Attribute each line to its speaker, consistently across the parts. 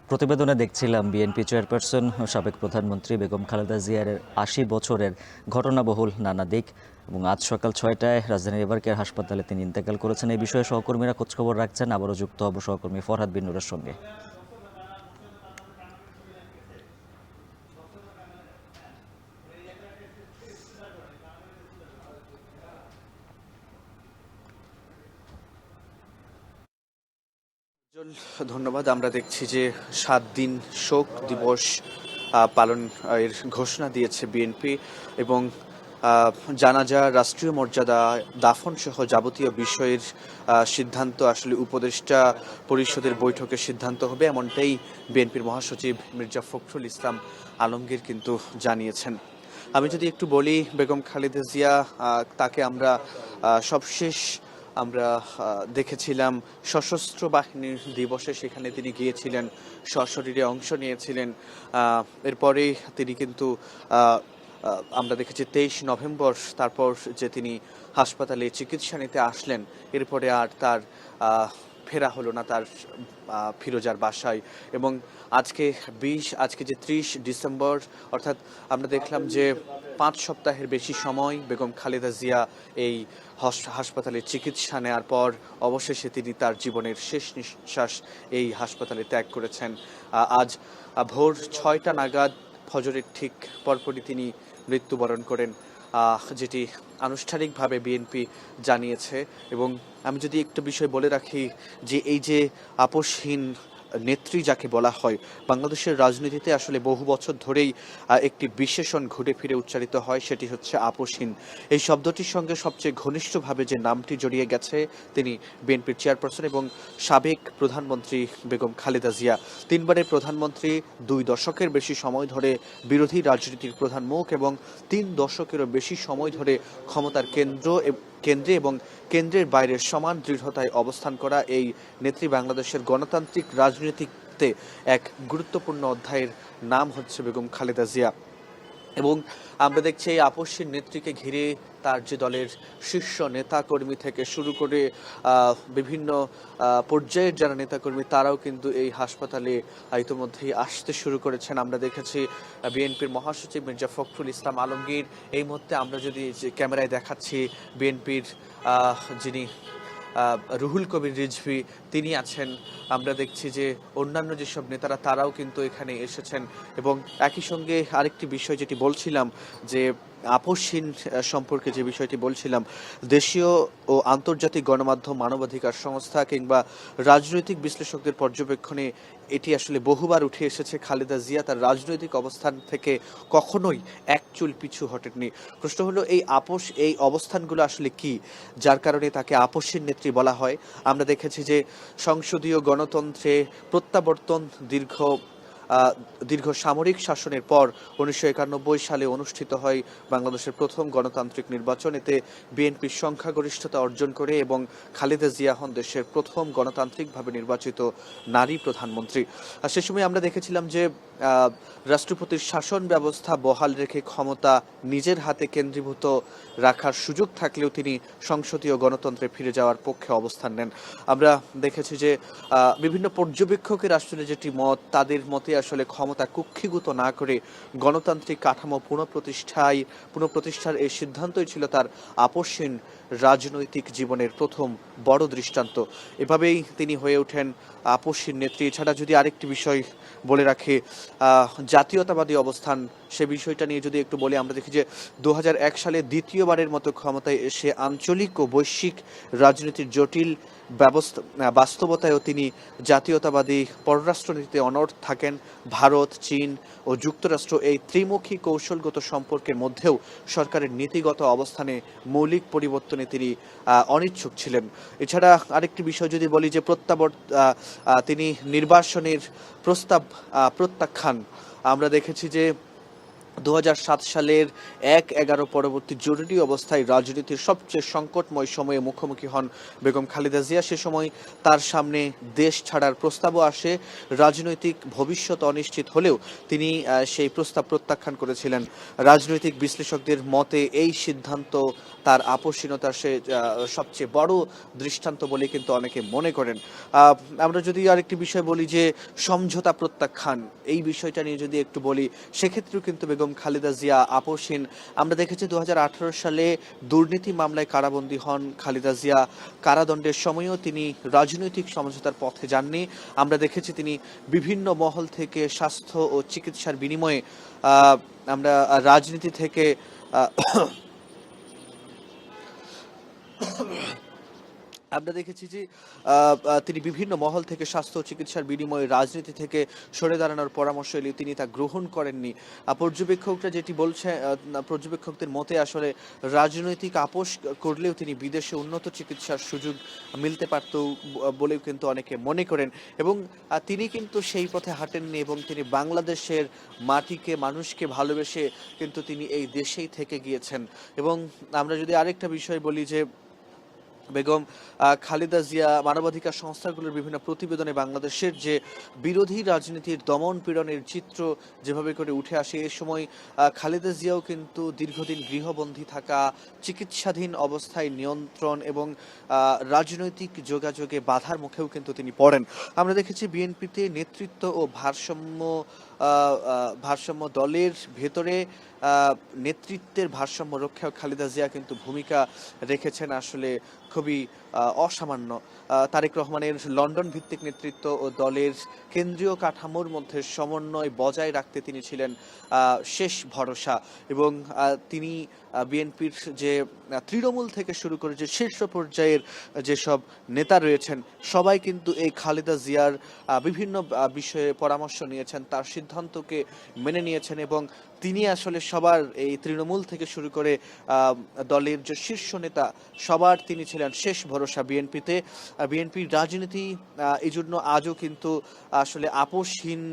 Speaker 1: প্রতিবেদনে দেখছিলাম BNP chairperson ও সাবেক প্রধানমন্ত্রী বেগম খালেদা জিয়ার ৮০ বছরের ঘটনাবহুল নানা দিক এবং আজ সকাল ৬টায় রাজধানীর এভারকেয়ার হাসপাতালে তিনি ইন্তেকাল করেছেন। এই বিষয়ে সহকর্মীরা খোঁজখবর রাখছেন। আবারও যুক্ত হব সহকর্মী ফরহাদ বিন নূরের সঙ্গে।
Speaker 2: ধন্যবাদ। আমরা দেখছি যে ৭ দিন শোক দিবস পালন এর ঘোষণা দিয়েছে বিএনপি এবং জানাজা, রাষ্ট্রীয় মর্যাদা, দাফন সহ যাবতীয় বিষয়ের সিদ্ধান্ত আসলে উপদেষ্টা পরিষদের বৈঠকে সিদ্ধান্ত হবে, এমনটাই বিএনপির মহাসচিব মির্জা ফখরুল ইসলাম আলমগীর কিন্তু জানিয়েছেন। আমি যদি একটু বলি, বেগম খালেদা জিয়া তাকে আমরা সবশেষ দেখেছিলাম সশস্ত্র বাহিনীর দিবসে, সেখানে তিনি গিয়েছিলেন, সশরীরে অংশ নিয়েছিলেন। এরপরে তিনি কিন্তু আমরা দেখেছি ২৩ নভেম্বর তারপর যে তিনি হাসপাতালে চিকিৎসা নিতে আসলেন, এরপরে আর তার ফেরা হলো না তার ফিরোজার বাসায়। এবং আজকে যে ৩০ ডিসেম্বর, অর্থাৎ আমরা দেখলাম যে ৫ সপ্তাহের বেশি সময় বেগম খালেদা জিয়া এই হাসপাতালে চিকিৎসা নেওয়ার পর অবশেষে তিনি তার জীবনের শেষ নিঃশ্বাস এই হাসপাতালে ত্যাগ করেছেন। আজ ভোর ৬টা নাগাদ, ফজরের ঠিক পরপরই তিনি মৃত্যুবরণ করেন, যেটি আনুষ্ঠানিকভাবে বিএনপি জানিয়েছে। এবং আমি যদি একটু বিষয় বলে রাখি যে এই যে আপোষহীন নেত্রী যাকে বলা হয়, বাংলাদেশের রাজনীতিতে আসলে বহু বছর ধরেই একটি বিশেষণ ঘুরে ফিরে উচ্চারিত হয়, সেটি হচ্ছে আপোষহীন। এই শব্দটির সঙ্গে সবচেয়ে ঘনিষ্ঠভাবে যে নামটি জড়িয়ে গেছে, তিনি বিএনপির চেয়ারপারসন এবং সাবেক প্রধানমন্ত্রী বেগম খালেদা জিয়া। ৩ বারের প্রধানমন্ত্রী, ২ দশকের বেশি সময় ধরে বিরোধী রাজনীতির প্রধান মুখ এবং ৩ দশকেরও বেশি সময় ধরে ক্ষমতার কেন্দ্রে এবং কেন্দ্রের বাইরের সমান দৃঢ়তায় অবস্থান করা এই নেত্রী বাংলাদেশের গণতান্ত্রিক রাজনীতিতে এক গুরুত্বপূর্ণ অধ্যায়ের নাম হচ্ছে বেগম খালেদা জিয়া। এবং আমরা দেখছি এই আপসীর নেত্রীকে ঘিরে তার যে দলের শীর্ষ নেতাকর্মী থেকে শুরু করে বিভিন্ন পর্যায়ের যারা নেতাকর্মী, তারাও কিন্তু এই হাসপাতালে ইতিমধ্যেই আসতে শুরু করেছেন। আমরা দেখেছি বিএনপির মহাসচিব মির্জা ফখরুল ইসলাম আলমগীর, এই মুহূর্তে আমরা যদি ক্যামেরায় দেখাচ্ছি, বিএনপির যিনি রুহুল কবির রিজভী, তিনি আছেন। আমরা দেখছি যে অন্যান্য যেসব নেতারা, তারাও কিন্তু এখানে এসেছেন। এবং একই সঙ্গে আরেকটি বিষয় যেটি বলছিলাম, যে আপোষহীন সম্পর্কে যে বিষয়টি বলছিলাম, দেশীয় ও আন্তর্জাতিক গণমাধ্যম, মানবাধিকার সংস্থা কিংবা রাজনৈতিক বিশ্লেষকদের পর্যবেক্ষণে এটি আসলে বহুবার উঠে এসেছে, খালেদা জিয়া তার রাজনৈতিক অবস্থান থেকে কখনোই এক চুল পিছু হটেননি। প্রশ্ন হলো, এই অবস্থানগুলো আসলে কি, যার কারণে তাকে আপোষহীন নেত্রী বলা হয়? আমরা দেখেছি যে সংসদীয় গণতন্ত্রে প্রত্যাবর্তন, দীর্ঘ সামরিক শাসনের পর ১৯৯১ সালে অনুষ্ঠিত হয় বাংলাদেশের প্রথম গণতান্ত্রিক নির্বাচন। এতে বিএনপির সংখ্যাগরিষ্ঠতা অর্জন করে এবং খালেদা জিয়া হন দেশের প্রথম গণতান্ত্রিকভাবে নির্বাচিত নারী প্রধানমন্ত্রী। আর সে সময় আমরা দেখেছিলাম যে রাষ্ট্রপতির শাসন ব্যবস্থা বহাল রেখে ক্ষমতা নিজের হাতে কেন্দ্রীভূত রাখার সুযোগ থাকলেও তিনি সংসদীয় গণতন্ত্রে ফিরে যাওয়ার পক্ষে অবস্থান নেন। আমরা দেখেছি যে বিভিন্ন পর্যবেক্ষকের আসলে যেটি মত, তাদের মতে আসলে ক্ষমতা কুক্ষিগত না করে গণতান্ত্রিক কাঠামো পুনঃপ্রতিষ্ঠার এই সিদ্ধান্তই ছিল তার আপোষহীন রাজনৈতিক জীবনের প্রথম বড় দৃষ্টান্ত। এভাবেই তিনি হয়ে ওঠেন আপোষহীন নেত্রী। এছাড়া যদি আরেকটি বিষয় বলে রাখি, জাতীয়তাবাদী অবস্থান, সে বিষয়টা নিয়ে যদি একটু বলি, আমরা দেখি যে ২০০১ সালে দ্বিতীয়বারের মতো ক্ষমতায় এসে আঞ্চলিক ও বৈশ্বিক রাজনীতির জটিল বাস্তবতায়ও তিনি জাতীয়তাবাদী পররাষ্ট্রনীতিতে অনড় থাকেন। ভারত, চীন ও যুক্তরাষ্ট্র এই ত্রিমুখী কৌশলগত সম্পর্কের মধ্যেও সরকারের নীতিগত অবস্থানে মৌলিক পরিবর্তনে তিনি অনিচ্ছুক ছিলেন। এছাড়া আরেকটি বিষয় যদি বলি, যে তিনি নির্বাসনের প্রস্তাব প্রত্যাখ্যান। আমরা দেখেছি যে 2007 সালের 1/11 পরবর্তী জরুরি অবস্থায় রাজনীতির সবচেয়ে সংকটময় সময়ে মুখোমুখি হন বেগম খালেদা জিয়া। সে সময় তার সামনে দেশ ছাড়ার প্রস্তাবও আসে। রাজনৈতিক ভবিষ্যৎ অনিশ্চিত হলেও তিনি সেই প্রস্তাব প্রত্যাখ্যান করেছিলেন। রাজনৈতিক বিশ্লেষকদের মতে এই সিদ্ধান্ত তার আপোষহীনতার সবচেয়ে বড় দৃষ্টান্ত বলে কিন্তু অনেকে মনে করেন। আমরা যদি আরেকটি বিষয় বলি যে সমঝোতা প্রত্যাখ্যান, এই বিষয়টা নিয়ে যদি একটু বলি, সেক্ষেত্রেও কিন্তু বেগম খালেদা জিয়া আপোষহীন। আমরা দেখেছি 2018 সালে দুর্নীতি মামলায় কারাবন্দী হন খালেদা জিয়া। কারাদণ্ডের সময়ও তিনি রাজনৈতিক সমঝোতার পথে যাননি। আমরা দেখেছি তিনি বিভিন্ন মহল থেকে স্বাস্থ্য ও চিকিৎসার বিনিময়ে আমরা রাজনীতি থেকে আমরা দেখেছি যে তিনি বিভিন্ন মহল থেকে স্বাস্থ্য ও চিকিৎসার বিনিময়ে রাজনীতি থেকে সরে দাঁড়ানোর পরামর্শ এলে তিনি তা গ্রহণ করেননি। পর্যবেক্ষকরা যেটি বলছে, পর্যবেক্ষকদের মতে আসলে রাজনৈতিক আপোষ করলেও তিনি বিদেশে উন্নত চিকিৎসার সুযোগ মিলতে পারত বলেও কিন্তু অনেকে মনে করেন, এবং তিনি কিন্তু সেই পথে হাঁটেননি এবং তিনি বাংলাদেশের মাটিকে, মানুষকে ভালোবেসে কিন্তু তিনি এই দেশেই থেকে গিয়েছেন। এবং আমরা যদি আরেকটা বিষয় বলি যে বেগম খালেদা জিয়া মানবাধিকার সংস্থাগুলোর বিভিন্ন প্রতিবেদনে বাংলাদেশের যে বিরোধী রাজনীতির দমন পীড়নের চিত্র যেভাবে করে উঠে আসে, এ সময় খালেদা জিয়াও কিন্তু দীর্ঘদিন গৃহবন্দী থাকা, চিকিৎসাধীন অবস্থায় নিয়ন্ত্রণ এবং রাজনৈতিক যোগাযোগে বাধার মুখেও কিন্তু তিনি পড়েন। আমরা দেখেছি বিএনপিতে নেতৃত্ব ও ভারসাম্য দলের ভেতরে নেতৃত্বের ভারসাম্য রক্ষায় খালেদা জিয়া কিন্তু ভূমিকা রেখেছেন আসলে খুবই অসামান্য। তারেক রহমানের লন্ডন ভিত্তিক নেতৃত্ব ও দলের কেন্দ্রীয় কাঠামোর মধ্যে সমন্বয় বজায় রাখতে তিনি ছিলেন শেষ ভরসা, এবং তিনি বিএনপির যে তৃণমূল থেকে শুরু করে যে শীর্ষ পর্যায়ের যেসব নেতা রয়েছেন সবাই কিন্তু এই খালেদা জিয়ার বিভিন্ন বিষয়ে পরামর্শ নিয়েছেন, তার সিদ্ধান্তকে মেনে নিয়েছেন, এবং তিনি আসলে সবার এই তৃণমূল থেকে শুরু করে দলের যে শীর্ষ নেতা সবার তিনি ছিলেন শেষ ভরসা বিএনপিতে। বিএনপির রাজনীতি এই জন্য আজও কিন্তু আসলে আপোষহীন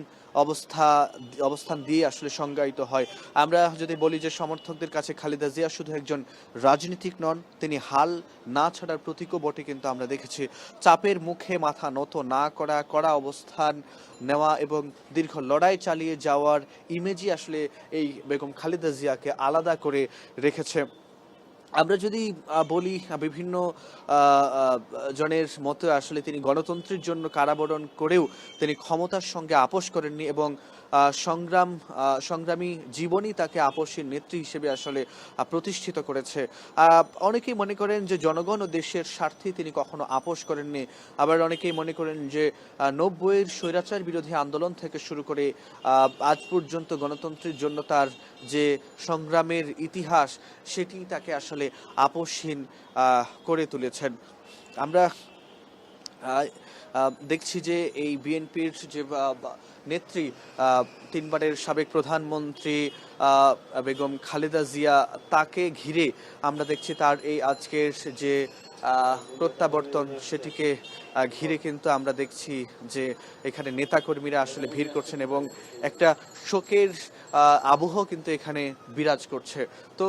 Speaker 2: অবস্থান দিয়ে আসলে সংজ্ঞায়িত হয়। আমরা যদি বলি যে সমর্থকদের কাছে খালেদা জিয়া শুধু একজন রাজনীতিক নন, তিনি হাল না ছাড়ার প্রতীকও বটে। কিন্তু আমরা দেখেছি চাপের মুখে মাথা নত না করা, কড়া অবস্থান নেওয়া এবং দীর্ঘ লড়াই চালিয়ে যাওয়ার ইমেজই আসলে এই বেগম খালেদা জিয়াকে আলাদা করে রেখেছে। আমরা যদি বলি বিভিন্ন জনের মতে আসলে তিনি গণতন্ত্রের জন্য কারাবরণ করেও তিনি ক্ষমতার সঙ্গে আপোষ করেননি, এবং সংগ্রামী জীবনই তাকে আপোষের নেত্রী হিসেবে আসলে প্রতিষ্ঠিত করেছে। অনেকেই মনে করেন যে জনগণ ও দেশের স্বার্থে তিনি কখনো আপোষ করেননি, আবার অনেকেই মনে করেন যে 90-এর স্বৈরাচার বিরোধী আন্দোলন থেকে শুরু করে আজ পর্যন্ত গণতন্ত্রের জন্য তার যে সংগ্রামের ইতিহাস সেটি তাকে আসলে আপোষহীন করে তুলেছেন। আমরা দেখছি যে এই বিএনপির যে নেত্রী, তিনবারের সাবেক প্রধানমন্ত্রী বেগম খালেদা জিয়া, তাকে ঘিরে আমরা দেখছি তার এই আজকের যে প্রত্যাবর্তন সেটিকে ঘিরে কিন্তু আমরা দেখছি যে এখানে নেতাকর্মীরা আসলে ভিড় করছেন এবং একটা শোকের আবহ কিন্তু এখানে বিরাজ করছে। তো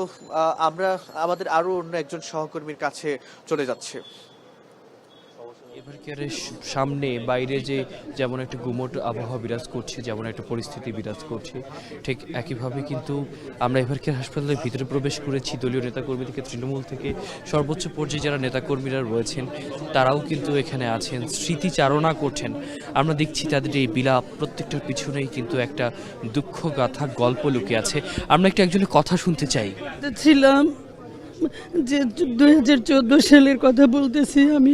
Speaker 2: আমরা আমাদের আরো অন্য একজন সহকর্মীর কাছে চলে যাচ্ছে।
Speaker 3: এবারকারের সামনে বাইরে যেমন একটা গুমোট আবহাওয়া বিরাজ করছে, যেমন একটা পরিস্থিতি বিরাজ করছে, ঠিক একইভাবে কিন্তু আমরা এবারকার হাসপাতালের ভিতরে প্রবেশ করেছি। দলীয় নেতাকর্মী থেকে তৃণমূল থেকে সর্বোচ্চ পর্যায়ে যারা নেতাকর্মীরা রয়েছেন তারাও কিন্তু এখানে আছেন, স্মৃতিচারণা করছেন। আমরা দেখছি তাদের এই বিলাপ, প্রত্যেকটার পিছনেই কিন্তু একটা দুঃখ গাথা গল্প লুকিয়ে আছে। আমরা একজনের কথা শুনতে চাই।
Speaker 4: ছিলাম যে 2014 সালের কথা বলতেছি। আমি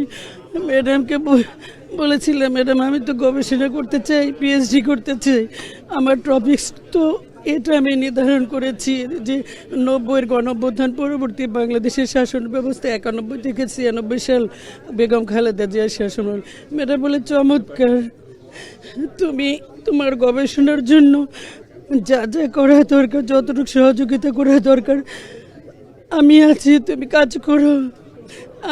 Speaker 4: ম্যাডামকে বলেছিলাম, ম্যাডাম আমি তো গবেষণা করতে চাই, পিএইচডি করতে চাই, আমার টপিকস তো এটা আমি নির্ধারণ করেছি যে 90-এর গণঅভ্যুত্থান পরবর্তী বাংলাদেশের শাসন ব্যবস্থা 91 থেকে 96 সাল বেগম খালেদা জিয়ার শাসন। ম্যাডাম বলে চমৎকার, তুমি তোমার গবেষণার জন্য যা যা করা দরকার, যতটুকু সহযোগিতা করা দরকার আমি আছি, তুমি কাজ করো।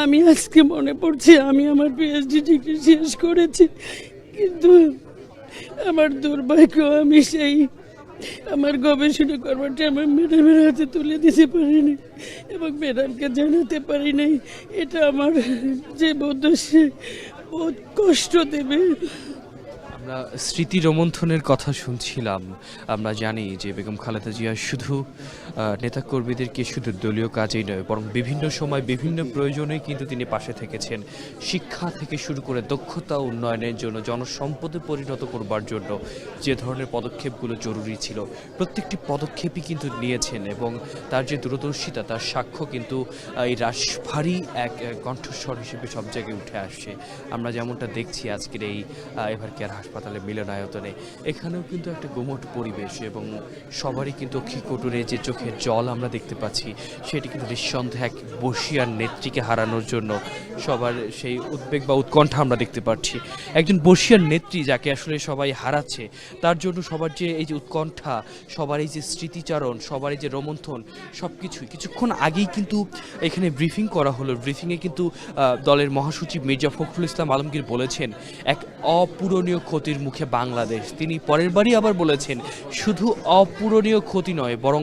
Speaker 4: আমি আজকে মনে পড়ছে আমি আমার পিএইচডি ডিগ্রি শেষ করেছি, কিন্তু আমার দুর্ভাগ্য আমি সেই আমার গবেষণা করবারটা আমার ম্যাডামের হাতে তুলে দিতে পারিনি এবং ম্যাডামকে জানাতে পারি নাই। এটা আমার যে উদ্দেশ্যে বহুত কষ্ট দেবে।
Speaker 3: আমরা স্মৃতি রোমন্থনের কথা শুনছিলাম। আমরা জানি যে বেগম খালেদা জিয়া শুধু নেতাকর্মীদেরকে শুধু দলীয় কাজেই নয়, বরং বিভিন্ন সময় বিভিন্ন প্রয়োজনে কিন্তু তিনি পাশে থেকেছেন। শিক্ষা থেকে শুরু করে দক্ষতা উন্নয়নের জন্য, জনসম্পদে পরিণত করবার জন্য যে ধরনের পদক্ষেপগুলো জরুরি ছিল, প্রত্যেকটি পদক্ষেপই কিন্তু নিয়েছেন এবং তার যে দূরদর্শিতা তার সাক্ষ্য কিন্তু এই রাশভারী এক কণ্ঠস্বর হিসেবে সব জায়গায় উঠে আসছে। আমরা যেমনটা দেখছি আজকের এই এভার কেয়ার হাসপাতালে মিলনায়তনে, এখানেও কিন্তু একটা গুমট পরিবেশ এবং সবারই কিন্তু অক্ষিকটুরে যে চোখের জল আমরা দেখতে পাচ্ছি, সেটি কিন্তু নিঃসন্দেহে এক বর্ষিয়ার নেত্রীকে হারানোর জন্য সবার সেই উদ্বেগ বা উৎকণ্ঠা আমরা দেখতে পাচ্ছি। একজন বর্ষিয়ার নেত্রী যাকে আসলে সবাই হারাচ্ছে, তার জন্য সবার যে এই যে উৎকণ্ঠা, সবার এই যে স্মৃতিচারণ, সবার এই যে রোমন্থন, সব কিছুই কিছুক্ষণ আগেই কিন্তু এখানে ব্রিফিং করা হলো। ব্রিফিংয়ে কিন্তু দলের মহাসচিব মির্জা ফখরুল ইসলাম আলমগীর বলেছেন এক অপূরণীয় ক্ষতির মুখে বাংলাদেশ। তিনি পরের বারই আবার বলেছেন শুধু অপূরণীয় ক্ষতি নয়, বরং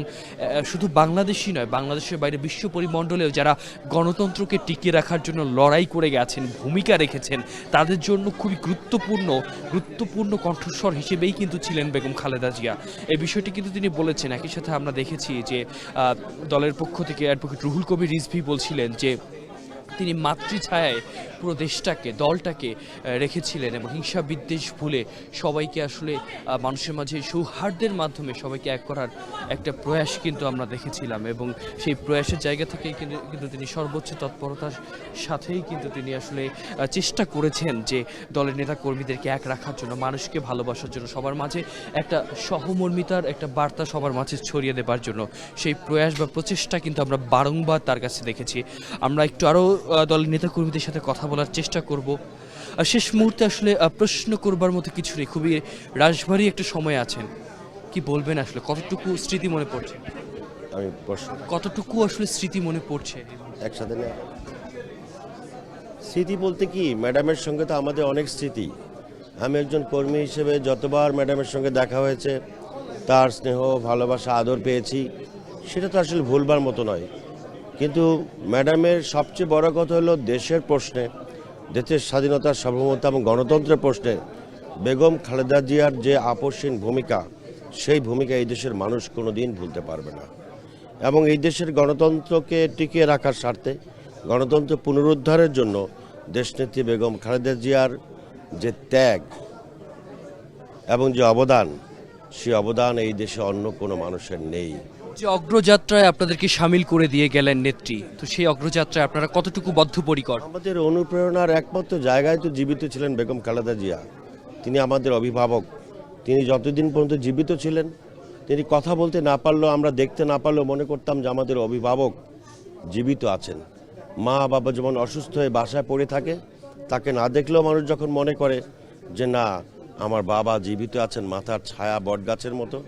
Speaker 3: শুধু বাংলাদেশই নয়, বাংলাদেশের বাইরে বিশ্ব পরিমণ্ডলেও যারা গণতন্ত্রকে টিকিয়ে রাখার জন্য লড়াই করে গেছেন, ভূমিকা রেখেছেন, তাদের জন্য খুবই গুরুত্বপূর্ণ কণ্ঠস্বর হিসেবেই কিন্তু ছিলেন বেগম খালেদা জিয়া। এই বিষয়টি কিন্তু তিনি বলেছেন। একই সাথে আমরা দেখেছি যে দলের পক্ষ থেকে অ্যাডভোকেট রুহুল কবির রিজভী বলছিলেন যে তিনি মাতৃছায়ায় পুরো দেশটাকে, দলটাকে রেখেছিলেন এবং হিংসা বিদ্বেষ ভুলে সবাইকে আসলে মানুষের মাঝে সৌহার্দ্যের মাধ্যমে সবাইকে এক করার একটা প্রয়াস কিন্তু আমরা দেখেছিলাম এবং সেই প্রয়াসের জায়গা থেকেই কিন্তু তিনি সর্বোচ্চ তৎপরতার সাথেই কিন্তু তিনি আসলে চেষ্টা করেছেন যে দলের নেতা কর্মীদেরকে এক রাখার জন্য, মানুষকে ভালোবাসার জন্য, সবার মাঝে একটা সহমর্মিতার একটা বার্তা সবার মাঝে ছড়িয়ে দেবার জন্য সেই প্রয়াস বা প্রচেষ্টা কিন্তু আমরা বারংবার তার কাছে দেখেছি। আমরা একটু আরও দলের নেতাকর্মীদের সাথে কথা বলার চেষ্টা করব। শেষ মুহূর্তে আসলে প্রশ্ন করবার মতো কিছু নেই, খুবই রাশভারী একটা সময় আছেন, কি বলবেন আসলে কতটুকু স্মৃতি মনে পড়ছে? কতটুকু আসলে স্মৃতি মনে পড়ছে
Speaker 5: একসাথে না? স্মৃতি বলতে কি, ম্যাডামের সঙ্গে তো আমাদের অনেক স্মৃতি। আমি একজন কর্মী হিসেবে যতবার ম্যাডামের সঙ্গে দেখা হয়েছে, তার স্নেহ, ভালোবাসা, আদর পেয়েছি, সেটা তো আসলে ভুলবার মতো নয়। কিন্তু ম্যাডামের সবচেয়ে বড় কথা হলো দেশের প্রশ্নে, দেশের স্বাধীনতা, সার্বভৌমত্ব এবং গণতন্ত্রের প্রশ্নে বেগম খালেদা জিয়ার যে আপসহীন ভূমিকা, সেই ভূমিকা এই দেশের মানুষ কোনো দিন ভুলতে পারবে না। এবং এই দেশের গণতন্ত্রকে টিকিয়ে রাখার স্বার্থে, গণতন্ত্র পুনরুদ্ধারের জন্য দেশনেত্রী বেগম খালেদা জিয়ার যে ত্যাগ এবং যে অবদান, সেই অবদান এই দেশে অন্য কোনো মানুষের নেই।
Speaker 3: যে অগ্রযাত্রায় আপনাদেরকে সামিল করে দিয়ে গেলেন নেত্রী, তো সেই অগ্রযাত্রায় আপনারা কতটুকু বদ্ধপরিকর?
Speaker 5: আমাদের অনুপ্রেরণার একমাত্র জায়গায় তো জীবিত ছিলেন বেগম খালেদা জিয়া। তিনি আমাদের অভিভাবক। তিনি যতদিন পর্যন্ত জীবিত ছিলেন, তিনি কথা বলতে না পারলেও, আমরা দেখতে না পারলেও মনে করতাম যে আমাদের অভিভাবক জীবিত আছেন। মা বাবা যেমন অসুস্থ হয়ে বাসায় পড়ে থাকে, তাকে না দেখলেও মানুষ যখন মনে করে যে না, আমার বাবা জীবিত আছেন, মাথার ছায়া বটগাছের মতো,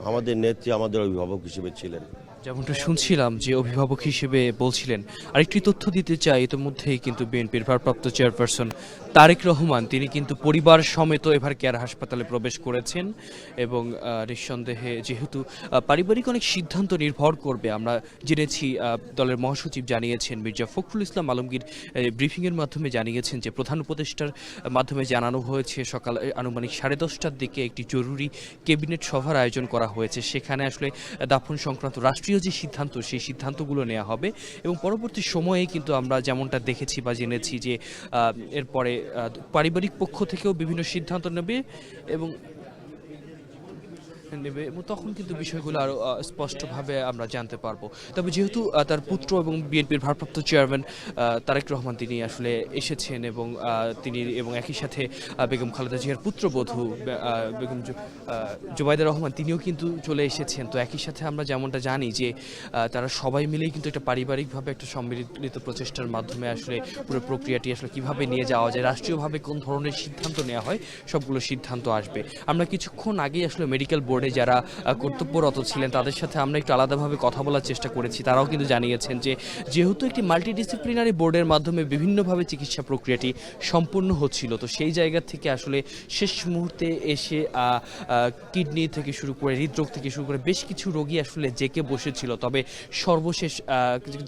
Speaker 5: আমাদের নেত্রী আমাদের অভিভাবক হিসেবে ছিলেন।
Speaker 3: যেমনটা শুনছিলাম যে অভিভাবক হিসেবে বলছিলেন। আরেকটি তথ্য দিতে চাই, ইতিমধ্যেই কিন্তু বিএনপির ভারপ্রাপ্ত চেয়ারপারসন তারেক রহমান তিনি কিন্তু পরিবার সমেত এভার কেয়ার হাসপাতালে প্রবেশ করেছেন এবং নিঃসন্দেহে যেহেতু পারিবারিক অনেক সিদ্ধান্ত নির্ভর করবে, আমরা জেনেছি দলের মহাসচিব জানিয়েছেন, মির্জা ফখরুল ইসলাম আলমগীর ব্রিফিংয়ের মাধ্যমে জানিয়েছেন যে প্রধান উপদেষ্টার মাধ্যমে জানানো হয়েছে সকাল আনুমানিক 10:30টার দিকে একটি জরুরি ক্যাবিনেট সভার আয়োজন করা হয়েছে। সেখানে আসলে দাফন সংক্রান্ত রাষ্ট্রীয় যে সিদ্ধান্ত, সেই সিদ্ধান্তগুলো নেওয়া হবে এবং পরবর্তী সময়ে কিন্তু আমরা যেমনটা দেখেছি বা জেনেছি যে এরপরে পারিবারিক পক্ষ থেকেও বিভিন্ন সিদ্ধান্ত নেবে এবং তখন কিন্তু বিষয়গুলো আরও স্পষ্টভাবে আমরা জানতে পারবো। তবে যেহেতু তার পুত্র এবং বিএনপির ভারপ্রাপ্ত চেয়ারম্যান তারেক রহমান তিনি আসলে এসেছেন এবং তিনি এবং একই সাথে বেগম খালেদা জিয়ার পুত্রবধূ বেগম জুবাইদা রহমান তিনিও কিন্তু চলে এসেছেন। তো একই সাথে আমরা যেমনটা জানি যে তারা সবাই মিলেই কিন্তু একটা পারিবারিকভাবে একটা সম্মিলিত প্রচেষ্টার মাধ্যমে আসলে পুরো প্রক্রিয়াটি আসলে কীভাবে নিয়ে যাওয়া যায়, রাষ্ট্রীয়ভাবে কোন ধরনের সিদ্ধান্ত নেওয়া হয়, সবগুলো সিদ্ধান্ত আসবে। আমরা কিছুক্ষণ আগেই আসলে মেডিকেল বোর্ড বোর্ডে যারা কর্তব্যরত ছিলেন তাদের সাথে আমরা একটু আলাদাভাবে কথা বলার চেষ্টা করেছি। তারাও কিন্তু জানিয়েছেন যে যেহেতু একটি মাল্টিডিসিপ্লিনারি বোর্ডের মাধ্যমে বিভিন্নভাবে চিকিৎসা প্রক্রিয়াটি সম্পূর্ণ হচ্ছিল, তো সেই জায়গা থেকে আসলে শেষ মুহূর্তে এসে কিডনি থেকে শুরু করে হৃদরোগ থেকে শুরু করে বেশ কিছু রোগী আসলে জেকে বসেছিল। তবে সর্বশেষ